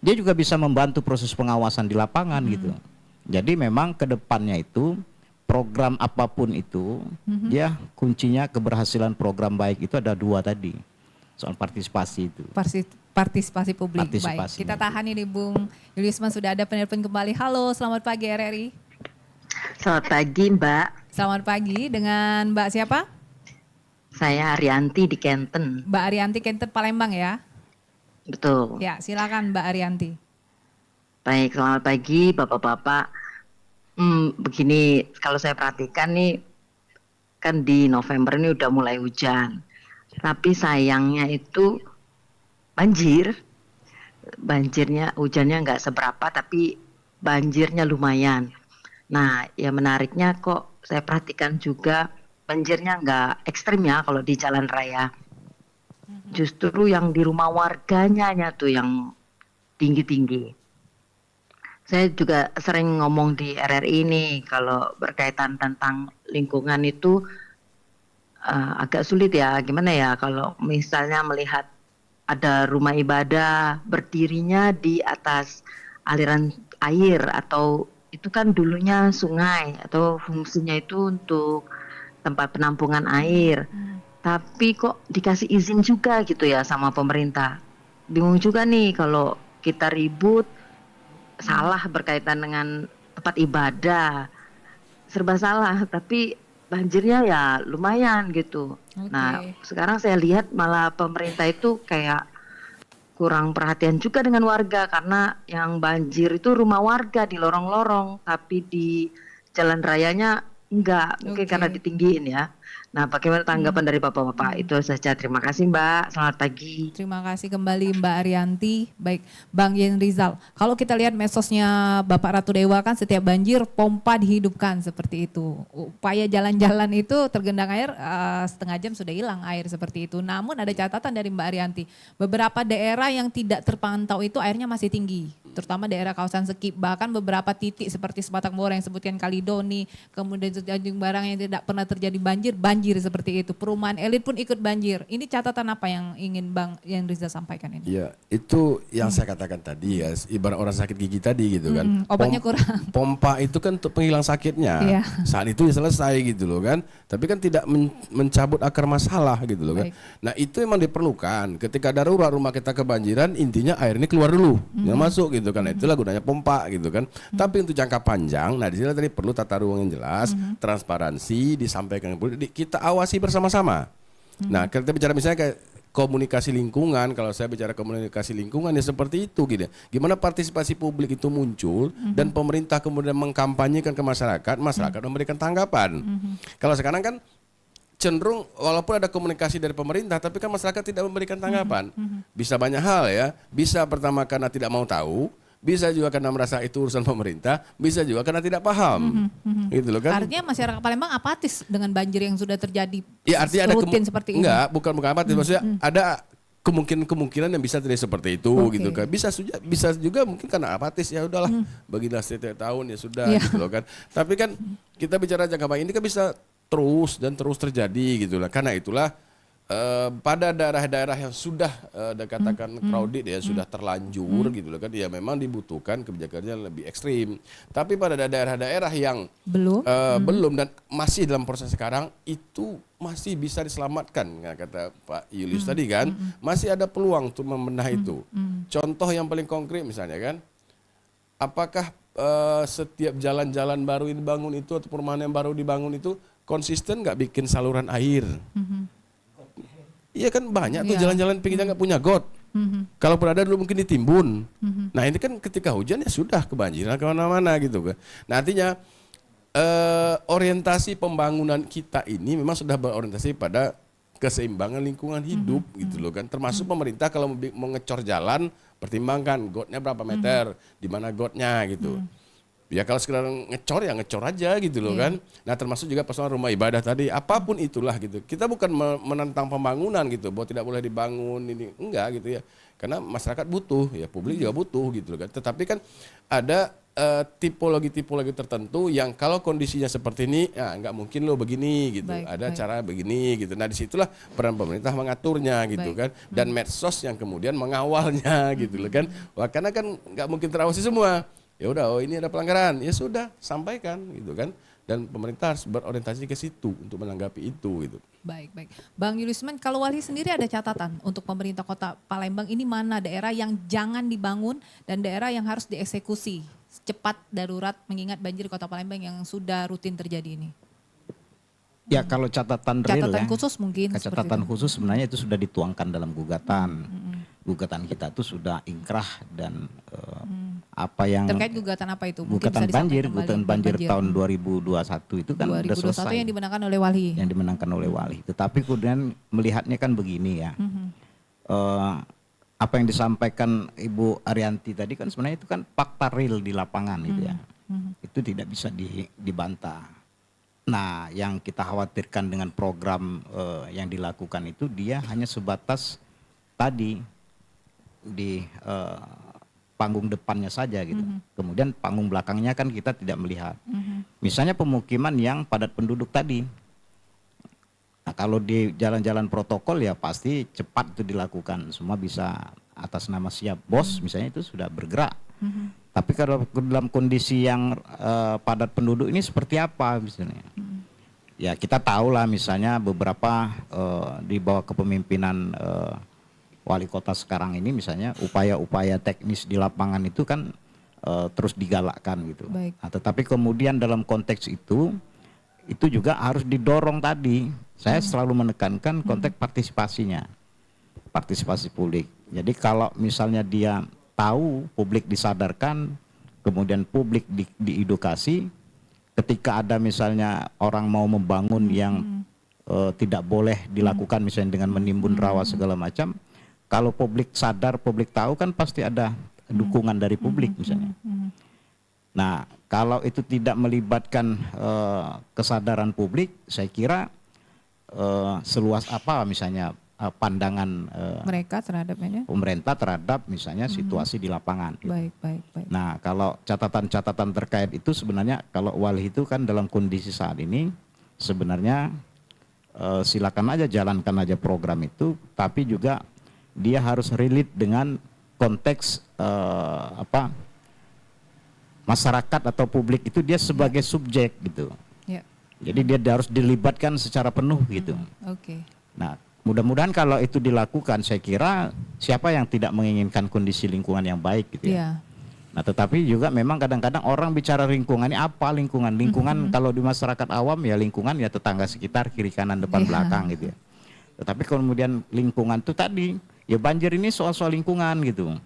dia juga bisa membantu proses pengawasan di lapangan gitu. Jadi memang ke depannya itu program apapun itu, dia kuncinya keberhasilan program baik itu ada 2 tadi. Soal partisipasi itu. Partisipasi publik. Baik, kita tahan ini Bung Yulisman, sudah ada penelpon kembali. Halo, selamat pagi RRI. Selamat pagi Mbak. Selamat pagi, dengan Mbak siapa? Saya Arianti di Kenten. Mbak Arianti, Kenten Palembang ya? Betul. Ya, silakan Mbak Arianti. Baik, selamat pagi Bapak-Bapak. Begini, kalau saya perhatikan nih, kan di November ini udah mulai hujan. Tapi sayangnya itu banjirnya, hujannya nggak seberapa, tapi banjirnya lumayan. Nah, yang menariknya kok saya perhatikan juga banjirnya nggak ekstrim ya kalau di jalan raya. Justru yang di rumah warganya tuh yang tinggi-tinggi. Saya juga sering ngomong di RRI ini kalau berkaitan tentang lingkungan itu agak sulit ya. Gimana ya kalau misalnya melihat ada rumah ibadah berdirinya di atas aliran air, atau itu kan dulunya sungai atau fungsinya itu untuk tempat penampungan air. Tapi kok dikasih izin juga gitu ya sama pemerintah. Bingung juga nih kalau kita ribut salah berkaitan dengan tempat ibadah, serba salah, tapi banjirnya ya lumayan gitu. Nah, sekarang saya lihat malah pemerintah itu kayak kurang perhatian juga dengan warga, karena yang banjir itu rumah warga di lorong-lorong, tapi di jalan rayanya enggak, mungkin karena ditinggiin ya. Nah, bagaimana tanggapan dari Bapak-Bapak? Itu saja. Terima kasih Mbak. Selamat pagi. Terima kasih kembali Mbak Arianti. Baik, Bang Yen Rizal. Kalau kita lihat medsosnya Bapak Ratu Dewa kan setiap banjir pompa dihidupkan seperti itu. Upaya jalan-jalan itu tergendang air setengah jam sudah hilang air seperti itu. Namun ada catatan dari Mbak Arianti. Beberapa daerah yang tidak terpantau itu airnya masih tinggi. Terutama daerah kawasan Sekip. Bahkan beberapa titik seperti Sebatang Bora yang sebutkan Kalidoni. Kemudian Tanjung Barang yang tidak pernah terjadi banjir seperti itu. Perumahan elit pun ikut banjir. Ini catatan apa yang ingin Bang Yen Rizal sampaikan ini? Ya, itu yang saya katakan tadi ya, ibarat orang sakit gigi tadi gitu kan. Obatnya kurang. Pompa itu kan untuk penghilang sakitnya. Saat itu ya selesai gitu loh kan. Tapi kan tidak mencabut akar masalah gitu loh kan. Nah, itu memang diperlukan. Ketika darurat rumah kita kebanjiran, intinya air ini keluar dulu, yang masuk gitu kan. Nah, itulah gunanya pompa gitu kan. Tapi untuk jangka panjang, nah di sini tadi perlu tata ruang yang jelas, transparansi, disampaikan ke publik, kita awasi bersama-sama. Nah, kita bicara misalnya kayak komunikasi lingkungan, kalau saya bicara komunikasi lingkungan ya seperti itu gitu. Gimana partisipasi publik itu muncul dan pemerintah kemudian mengkampanyekan ke masyarakat, masyarakat memberikan tanggapan. Kalau sekarang kan cenderung walaupun ada komunikasi dari pemerintah, tapi kan masyarakat tidak memberikan tanggapan. Bisa banyak hal ya, bisa pertama karena tidak mau tahu, bisa juga karena merasa itu urusan pemerintah, bisa juga karena tidak paham. Gitu loh kan. Artinya masyarakat Palembang apatis dengan banjir yang sudah terjadi. Ya, artinya ada rutin seperti ini. Enggak, bukan apatis, maksudnya ada kemungkinan yang bisa terjadi seperti itu gitu kan. Bisa juga mungkin karena apatis, ya udahlah, bagilah setiap tahun ya sudah gitu loh kan. Tapi kan kita bicara jangka panjang ini kan bisa terus terjadi gitu lah. Karena itulah pada daerah-daerah yang sudah dikatakan crowded ya, sudah terlanjur gitu loh kan, ya memang dibutuhkan kebijakan yang lebih ekstrim. Tapi pada daerah-daerah yang belum dan masih dalam proses sekarang, itu masih bisa diselamatkan, kata Pak Julius tadi kan, masih ada peluang untuk membenahi itu. Contoh yang paling konkret misalnya kan, apakah setiap jalan-jalan baru yang dibangun itu atau perumahan yang baru dibangun itu konsisten nggak bikin saluran air? Iya kan banyak tuh jalan-jalan pinggirnya nggak punya got. Kalaupun ada dulu mungkin ditimbun. Nah ini kan ketika hujan ya sudah kebanjiran kemana-mana gitu kan. Nah artinya orientasi pembangunan kita ini memang sudah berorientasi pada keseimbangan lingkungan hidup gitu loh kan. Termasuk pemerintah kalau mau ngecor jalan, pertimbangkan gotnya berapa meter, di mana gotnya gitu. Ya kalau sekedar ngecor ya ngecor aja gitu loh kan. Nah termasuk juga persoalan rumah ibadah tadi, apapun itulah gitu. Kita bukan menentang pembangunan gitu, bahwa tidak boleh dibangun ini, enggak gitu ya. Karena masyarakat butuh, ya publik juga butuh gitu loh kan. Tetapi kan ada tipologi-tipologi tertentu yang kalau kondisinya seperti ini, ya nggak mungkin lo begini gitu. Ada cara begini gitu. Nah disitulah peran pemerintah mengaturnya gitu kan. Dan medsos yang kemudian mengawalnya gitu loh kan. Wah, karena kan nggak mungkin terawasi semua. Ya udah, oh ini ada pelanggaran, ya sudah sampaikan gitu kan, dan pemerintah harus berorientasi ke situ untuk menanggapi itu gitu. Baik. Bang Yulisman, kalau Wali sendiri ada catatan untuk pemerintah Kota Palembang ini mana daerah yang jangan dibangun dan daerah yang harus dieksekusi cepat darurat mengingat banjir Kota Palembang yang sudah rutin terjadi ini? Ya kalau catatan real ya, khusus mungkin. Catatan khusus sebenarnya itu sudah dituangkan dalam gugatan. Gugatan kita itu sudah ingkrah dan apa yang Terkait gugatan apa itu? Mungkin gugatan bisa banjir, disampaikan gugatan kembali. banjir tahun 2021 itu kan udah 2021 selesai. yang dimenangkan oleh Walhi. Yang dimenangkan oleh Walhi. Tetapi kemudian melihatnya kan begini ya. Apa yang disampaikan Ibu Arianti tadi kan sebenarnya itu kan fakta real di lapangan gitu ya. Itu tidak bisa dibantah. Nah, yang kita khawatirkan dengan program yang dilakukan itu dia hanya sebatas tadi di panggung depannya saja gitu. Kemudian panggung belakangnya kan kita tidak melihat. Misalnya pemukiman yang padat penduduk tadi. Nah, kalau di jalan-jalan protokol ya pasti cepat itu dilakukan. Semua bisa atas nama siap bos misalnya itu sudah bergerak. Tapi kalau dalam kondisi yang padat penduduk ini seperti apa misalnya? Ya kita tahu lah misalnya beberapa di bawah kepemimpinan wali kota sekarang ini misalnya upaya-upaya teknis di lapangan itu kan terus digalakkan gitu. Nah, tetapi kemudian dalam konteks itu juga harus didorong tadi. Saya selalu menekankan konteks partisipasinya, partisipasi publik. Jadi kalau misalnya dia tahu, publik disadarkan, kemudian publik diedukasi, ketika ada misalnya orang mau membangun yang tidak boleh dilakukan misalnya dengan menimbun rawa segala macam, kalau publik sadar, publik tahu kan pasti ada dukungan dari publik misalnya. Nah, kalau itu tidak melibatkan kesadaran publik, saya kira seluas apa misalnya pandangan mereka terhadapnya pemerintah terhadap misalnya situasi di lapangan. Baik. Nah, kalau catatan-catatan terkait itu sebenarnya kalau Walhi itu kan dalam kondisi saat ini sebenarnya silakan aja jalankan aja program itu, tapi juga dia harus relate dengan konteks masyarakat atau publik itu dia sebagai subjek gitu. Jadi dia harus dilibatkan secara penuh gitu. Nah, mudah-mudahan kalau itu dilakukan, saya kira siapa yang tidak menginginkan kondisi lingkungan yang baik gitu ya. Nah, tetapi juga memang kadang-kadang orang bicara lingkungan ini apa lingkungan? Lingkungan kalau di masyarakat awam ya lingkungan ya tetangga sekitar, kiri kanan depan belakang gitu ya. Tetapi kemudian lingkungan itu tadi ya banjir ini soal-soal lingkungan gitu.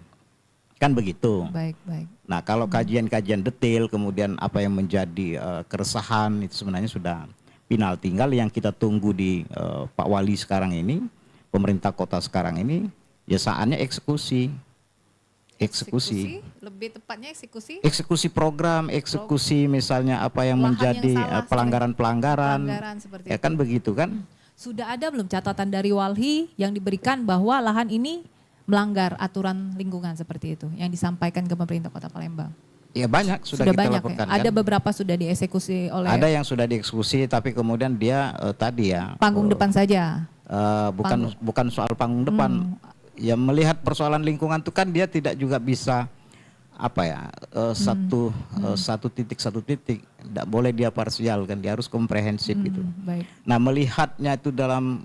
Kan begitu. Baik. Nah, kalau kajian-kajian detail kemudian apa yang menjadi keresahan itu sebenarnya sudah final. Tinggal yang kita tunggu di Pak Wali sekarang ini, pemerintah kota sekarang ini, ya saatnya eksekusi. Lebih tepatnya eksekusi? Eksekusi program, eksekusi misalnya apa yang menjadi pelanggaran-pelanggaran. Ya kan begitu kan? Sudah ada belum catatan dari Walhi yang diberikan bahwa lahan ini melanggar aturan lingkungan seperti itu yang disampaikan ke pemerintah Kota Palembang? Ya banyak sudah kita banyak laporkan. Ya? Ada beberapa sudah dieksekusi oleh. Ada yang sudah dieksekusi tapi kemudian dia tadi ya. Panggung depan saja. Bukan soal panggung depan. Ya melihat persoalan lingkungan itu kan dia tidak juga bisa satu titik. Tidak boleh dia parsial kan, dia harus komprehensif gitu. Baik. Nah melihatnya itu dalam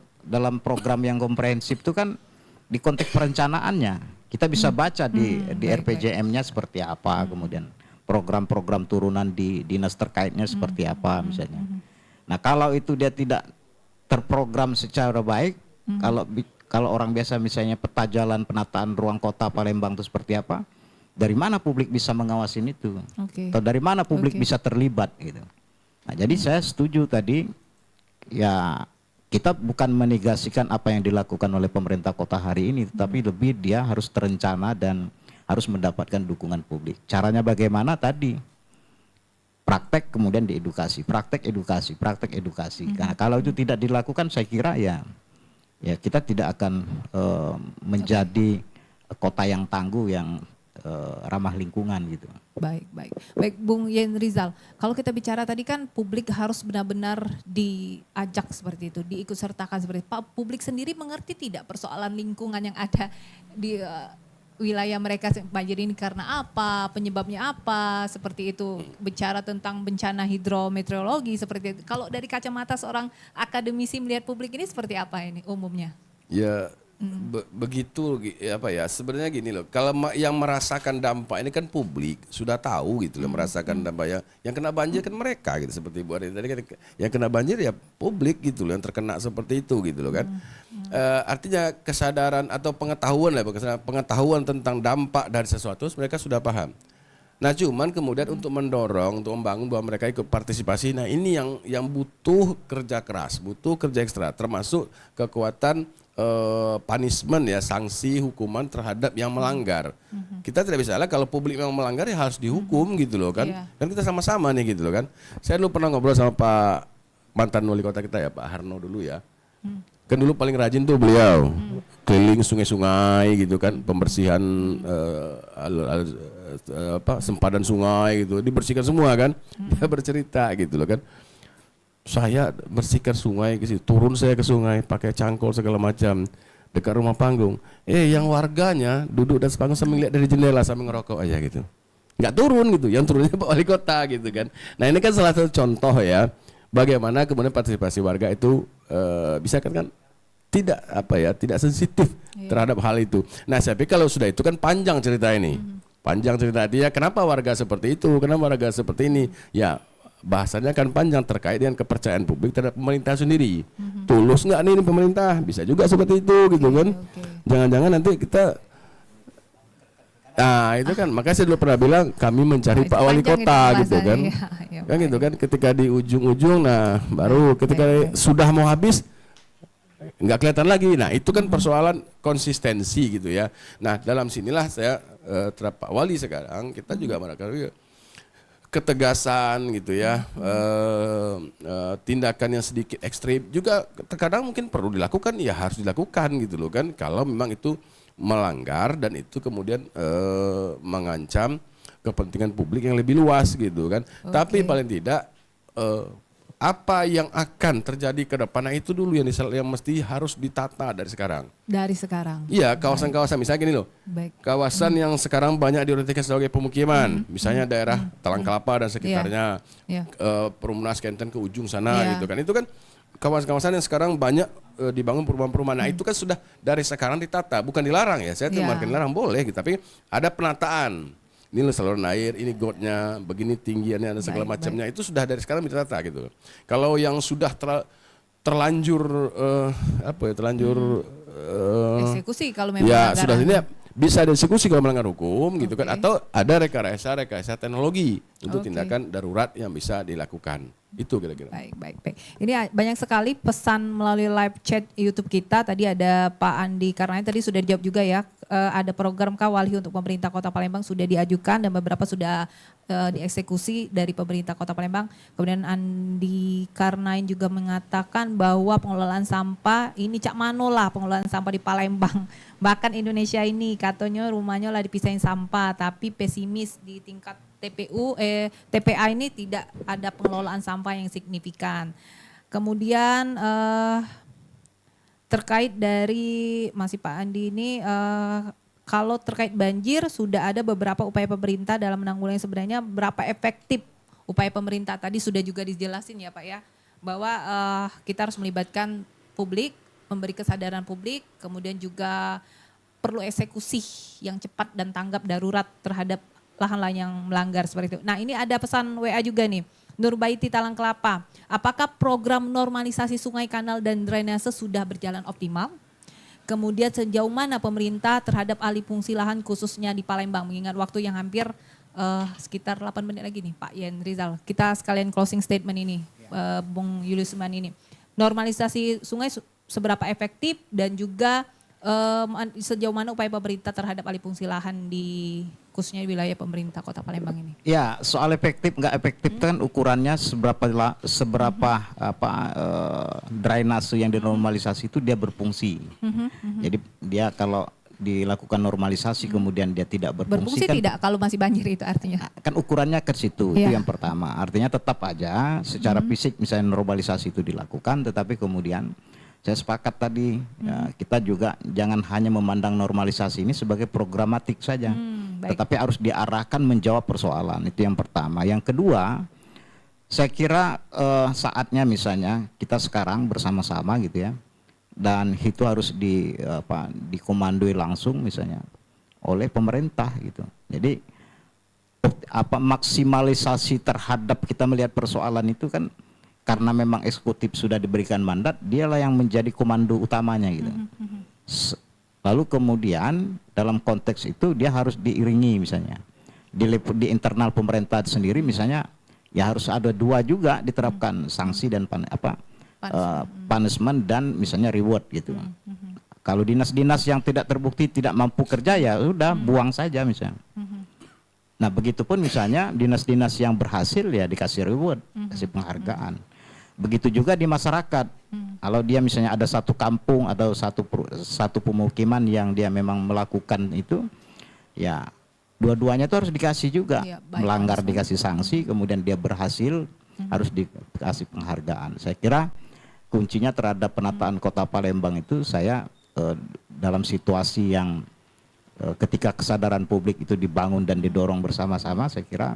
program yang komprehensif itu kan di konteks perencanaannya kita bisa baca di RPJM-nya seperti apa, kemudian program-program turunan di dinas terkaitnya seperti apa misalnya. Nah kalau itu dia tidak terprogram secara baik, kalau orang biasa misalnya peta jalan penataan ruang kota Palembang itu seperti apa, dari mana publik bisa mengawasin itu? Atau dari mana publik bisa terlibat gitu. Nah jadi saya setuju tadi ya. Kita bukan menegasikan apa yang dilakukan oleh pemerintah kota hari ini, tetapi lebih dia harus terencana dan harus mendapatkan dukungan publik. Caranya bagaimana tadi? Praktek kemudian diedukasi, praktek edukasi. Nah, kalau itu tidak dilakukan saya kira ya kita tidak akan menjadi kota yang tangguh yang ramah lingkungan gitu. Baik Bung Yen Rizal, kalau kita bicara tadi kan publik harus benar-benar diajak seperti itu, diikutsertakan seperti itu. Pak, publik sendiri mengerti tidak persoalan lingkungan yang ada di wilayah mereka banjir ini karena apa, penyebabnya apa, seperti itu. Bicara tentang bencana hidrometeorologi seperti itu. Kalau dari kacamata seorang akademisi melihat publik ini seperti apa ini umumnya? Ya begitu apa ya, sebenarnya gini loh, kalau yang merasakan dampak ini kan publik sudah tahu gitu loh, merasakan dampak yang kena banjir kan mereka gitu, seperti Bu Ari tadi kan, yang kena banjir ya publik gitu loh, yang terkena seperti itu gitu loh kan. Artinya kesadaran atau pengetahuan lah, pengetahuan tentang dampak dari sesuatu mereka sudah paham. Nah cuman kemudian untuk mendorong, untuk membangun bahwa mereka ikut partisipasi, nah ini yang butuh kerja keras, butuh kerja ekstra, termasuk kekuatan punishment ya, sanksi hukuman terhadap yang melanggar. Kita tidak bisa lah kalau publik memang melanggar ya harus dihukum gitu loh kan. Kan kita sama-sama nih gitu loh kan. Saya dulu pernah ngobrol sama Pak mantan wali kota kita ya, Pak Harno dulu ya. Kan dulu paling rajin tuh beliau keliling sungai-sungai gitu kan, pembersihan sempadan sungai gitu, dibersihkan semua kan. Dia bercerita gitu loh kan. Saya bersihkan sungai ke situ, turun saya ke sungai pakai cangkul segala macam dekat rumah panggung. Yang warganya duduk dan sepanggung sambil lihat dari jendela sambil ngerokok aja gitu. Nggak turun gitu, yang turunnya Pak Wali Kota gitu kan. Nah ini kan salah satu contoh ya, bagaimana kemudian partisipasi warga itu bisa kan tidak tidak sensitif terhadap hal itu. Nah saya pikir kalau sudah itu kan panjang cerita ini. Panjang cerita dia kenapa warga seperti itu, kenapa warga seperti ini. Ya bahasanya kan panjang terkait dengan kepercayaan publik terhadap pemerintah sendiri. Tulus nggak nih ini pemerintah? Bisa juga seperti itu gitu kan. Jangan-jangan nanti kita itu kan makanya saya dulu pernah bilang kami mencari Pak Wali Kota gitu kan. Kan gitu kan, ketika di ujung-ujung baru ketika sudah mau habis nggak kelihatan lagi. Nah itu kan persoalan konsistensi gitu ya. Nah dalam sinilah saya terhadap Pak Wali sekarang kita juga merasakan ketegasan gitu ya, tindakan yang sedikit ekstrim juga terkadang mungkin perlu dilakukan, ya harus dilakukan gitu loh kan, kalau memang itu melanggar dan itu kemudian mengancam kepentingan publik yang lebih luas gitu kan. Tapi paling tidak apa yang akan terjadi ke depan, nah itu dulu yang mesti harus ditata dari sekarang. Dari sekarang. Iya, kawasan-kawasan misalnya gini loh. Kawasan yang sekarang banyak diorientasikan sebagai pemukiman, misalnya daerah Talang Kelapa dan sekitarnya, Perumnas Kenten ke ujung sana gitu kan. Itu kan kawasan-kawasan yang sekarang banyak dibangun perumahan-perumahan. Nah itu kan sudah dari sekarang ditata, bukan dilarang ya. Saya tidak dilarang, boleh gitu, tapi ada penataan. Ini saluran air, ini gotnya, begini tinggiannya, dan segala macamnya. Itu sudah dari sekarang ditata gitu. Kalau yang sudah terlanjur eksekusi kalau memang ya sudah ini bisa dieksekusi kalau melanggar hukum gitu kan, atau ada rekayasa teknologi untuk tindakan darurat yang bisa dilakukan. Itu kira-kira. Baik. Ini banyak sekali pesan melalui live chat YouTube kita. Tadi ada Pak Andi Karnaya, tadi sudah dijawab juga ya. Ada program Kawalhi untuk pemerintah Kota Palembang sudah diajukan dan beberapa sudah dieksekusi dari pemerintah Kota Palembang. Kemudian Andi Karnain juga mengatakan bahwa pengelolaan sampah ini cak mano lah pengelolaan sampah di Palembang. Bahkan Indonesia ini katanya rumahnya lah dipisahin sampah, tapi pesimis di tingkat TPA ini tidak ada pengelolaan sampah yang signifikan. Kemudian terkait dari masih Pak Andi ini, kalau terkait banjir sudah ada beberapa upaya pemerintah dalam menanggulangi, sebenarnya berapa efektif upaya pemerintah tadi sudah juga dijelasin ya Pak ya, bahwa kita harus melibatkan publik, memberi kesadaran publik, kemudian juga perlu eksekusi yang cepat dan tanggap darurat terhadap lahan-lahan yang melanggar seperti itu. Nah ini ada pesan WA juga nih, Nurbaiti Talang Kelapa, apakah program normalisasi sungai, kanal dan drainase sudah berjalan optimal? Kemudian sejauh mana pemerintah terhadap alih fungsi lahan khususnya di Palembang, mengingat waktu yang hampir sekitar 8 menit lagi nih Pak Yen Rizal. Kita sekalian closing statement ini, Bung Julius Suman ini. Normalisasi sungai seberapa efektif dan juga sejauh mana upaya pemerintah terhadap alih fungsi lahan di khususnya di wilayah pemerintah Kota Palembang ini? Ya, soal efektif nggak efektif kan ukurannya seberapa drainase yang dinormalisasi itu dia berfungsi. Jadi dia kalau dilakukan normalisasi kemudian dia tidak berfungsi kan, tidak kalau masih banjir itu artinya kan ukurannya ke situ. Itu yang pertama, artinya tetap aja secara fisik misalnya normalisasi itu dilakukan, tetapi kemudian saya sepakat tadi ya, kita juga jangan hanya memandang normalisasi ini sebagai programatik saja, tetapi harus diarahkan menjawab persoalan. Itu yang pertama. Yang kedua, saya kira saatnya misalnya kita sekarang bersama-sama gitu ya dan itu harus dikomandoi langsung misalnya oleh pemerintah gitu. Jadi maksimalisasi terhadap kita melihat persoalan itu kan karena memang eksekutif sudah diberikan mandat, dialah yang menjadi komando utamanya gitu. Lalu kemudian dalam konteks itu dia harus diiringi misalnya di internal pemerintah sendiri misalnya ya harus ada 2 juga diterapkan sanksi dan punishment dan misalnya reward gitu. Kalau dinas-dinas yang tidak terbukti tidak mampu kerja ya udah buang saja misalnya. Nah begitupun misalnya dinas-dinas yang berhasil ya dikasih reward, kasih penghargaan. Begitu juga di masyarakat. Kalau dia misalnya ada satu kampung atau satu pemukiman yang dia memang melakukan itu, ya dua-duanya itu harus dikasih juga. Melanggar dikasih sanksi, kemudian dia berhasil harus dikasih penghargaan. Saya kira kuncinya terhadap penataan Kota Palembang itu saya dalam situasi yang ketika kesadaran publik itu dibangun dan didorong bersama-sama, saya kira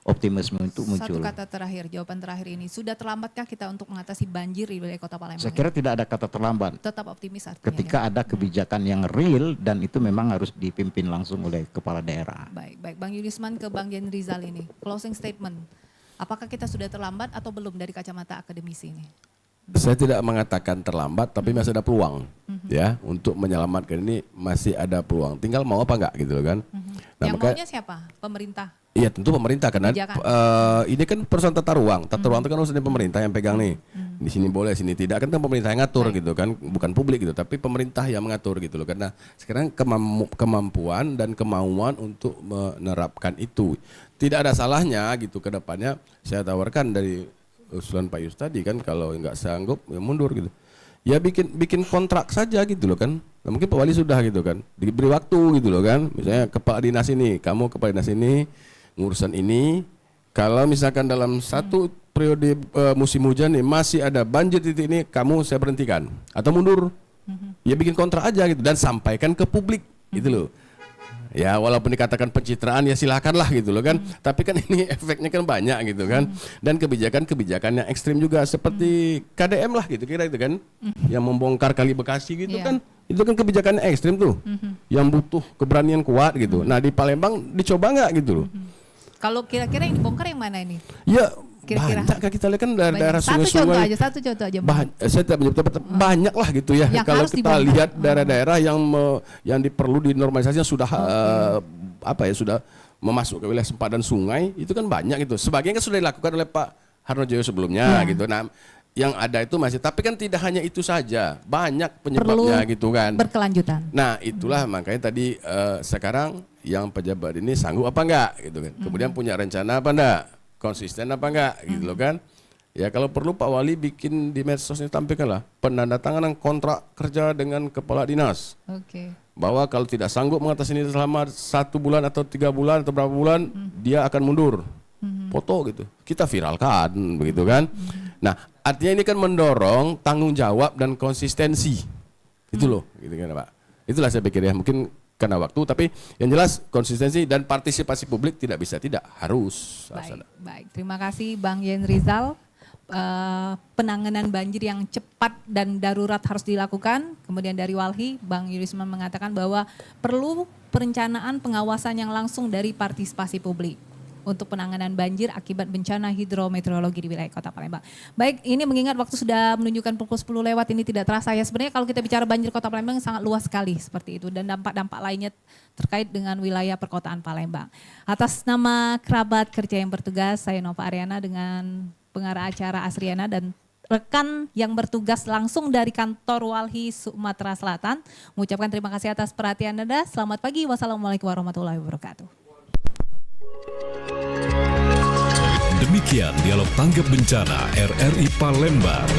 optimisme itu muncul. Satu kata terakhir, jawaban terakhir ini, sudah terlambatkah kita untuk mengatasi banjir di wilayah Kota Palembang? Saya kira tidak ada kata terlambat. Tetap optimis artinya. Ketika ada kebijakan yang real dan itu memang harus dipimpin langsung oleh kepala daerah. Baik. Bang Yulisman ke Bang Yen Rizal ini, closing statement. Apakah kita sudah terlambat atau belum dari kacamata akademisi ini? Saya tidak mengatakan terlambat, tapi masih ada peluang, ya, untuk menyelamatkan ini masih ada peluang. Tinggal mau apa enggak gitu loh kan? Nah, yang maunya siapa? Pemerintah? Iya tentu pemerintah karena ini kan persoalan tata ruang. Tata ruang itu kan urusan pemerintah yang pegang nih. Di sini boleh, sini tidak. Kan pemerintah yang ngatur gitu kan, bukan publik gitu, tapi pemerintah yang mengatur gitu loh. Karena sekarang kemampuan dan kemauan untuk menerapkan itu tidak ada salahnya gitu ke depannya. Saya tawarkan dari usulan Pak Yus tadi kan, kalau nggak sanggup ya mundur gitu. Ya bikin kontrak saja gitu loh kan. Nah, mungkin Pak Wali sudah gitu kan, diberi waktu gitu loh kan. Misalnya kepala dinas ini, kamu kepala dinas ini ngurusan ini. Kalau misalkan dalam satu periode musim hujan nih masih ada banjir titik ini, kamu saya berhentikan atau mundur. Ya bikin kontrak aja gitu dan sampaikan ke publik gitu loh. Ya walaupun dikatakan pencitraan ya silakanlah gitu loh kan. Tapi kan ini efeknya kan banyak gitu kan. Dan kebijakan-kebijakan yang ekstrim juga seperti KDM lah gitu kira itu kan. Yang membongkar Kali Bekasi gitu kan. Itu kan kebijakan ekstrim tuh. Yang butuh keberanian kuat gitu. Nah di Palembang dicoba nggak gitu loh. Kalau kira-kira yang dibongkar yang mana ini? Ya kira-kira banyak kan kita lihat kan daerah sungai-sungai. Satu contoh aja. Saya tidak menyebut banyak lah gitu ya. Kalau kita lihat daerah-daerah yang perlu dinormalisasi yang sudah sudah memasuk ke wilayah sempadan sungai itu kan banyak gitu. Sebagian kan sudah dilakukan oleh Pak Harnojoyo sebelumnya gitu. Nah, yang ada itu masih, tapi kan tidak hanya itu saja, banyak penyebabnya gitu kan. Berkelanjutan. Nah, itulah makanya tadi sekarang yang pejabat ini sanggup apa enggak gitu kan. Kemudian punya rencana apa enggak? Konsisten apa enggak gitu loh kan. Ya kalau perlu Pak Wali bikin di medsosnya tampilkanlah penandatanganan kontrak kerja dengan kepala dinas. Bahwa kalau tidak sanggup mengatasi ini selama 1 bulan atau 3 bulan atau berapa bulan dia akan mundur. Foto gitu. Kita viralkan begitu kan. Nah, artinya ini kan mendorong tanggung jawab dan konsistensi. Itu loh gitu kan Pak. Itulah saya pikir ya, mungkin karena waktu, tapi yang jelas konsistensi dan partisipasi publik tidak bisa, tidak harus. Baik. Terima kasih Bang Yen Rizal. Penanganan banjir yang cepat dan darurat harus dilakukan. Kemudian dari Walhi, Bang Yulisman mengatakan bahwa perlu perencanaan pengawasan yang langsung dari partisipasi publik untuk penanganan banjir akibat bencana hidrometeorologi di wilayah Kota Palembang. Baik, ini mengingat waktu sudah menunjukkan pukul 10 lewat, ini tidak terasa ya. Sebenarnya kalau kita bicara banjir Kota Palembang sangat luas sekali seperti itu, dan dampak-dampak lainnya terkait dengan wilayah perkotaan Palembang. Atas nama kerabat kerja yang bertugas, saya Nova Ariana dengan pengarah acara Asriana dan rekan yang bertugas langsung dari kantor Walhi Sumatera Selatan, mengucapkan terima kasih atas perhatian Anda. Selamat pagi, wassalamualaikum warahmatullahi wabarakatuh. Demikian dialog tanggap bencana RRI Palembang.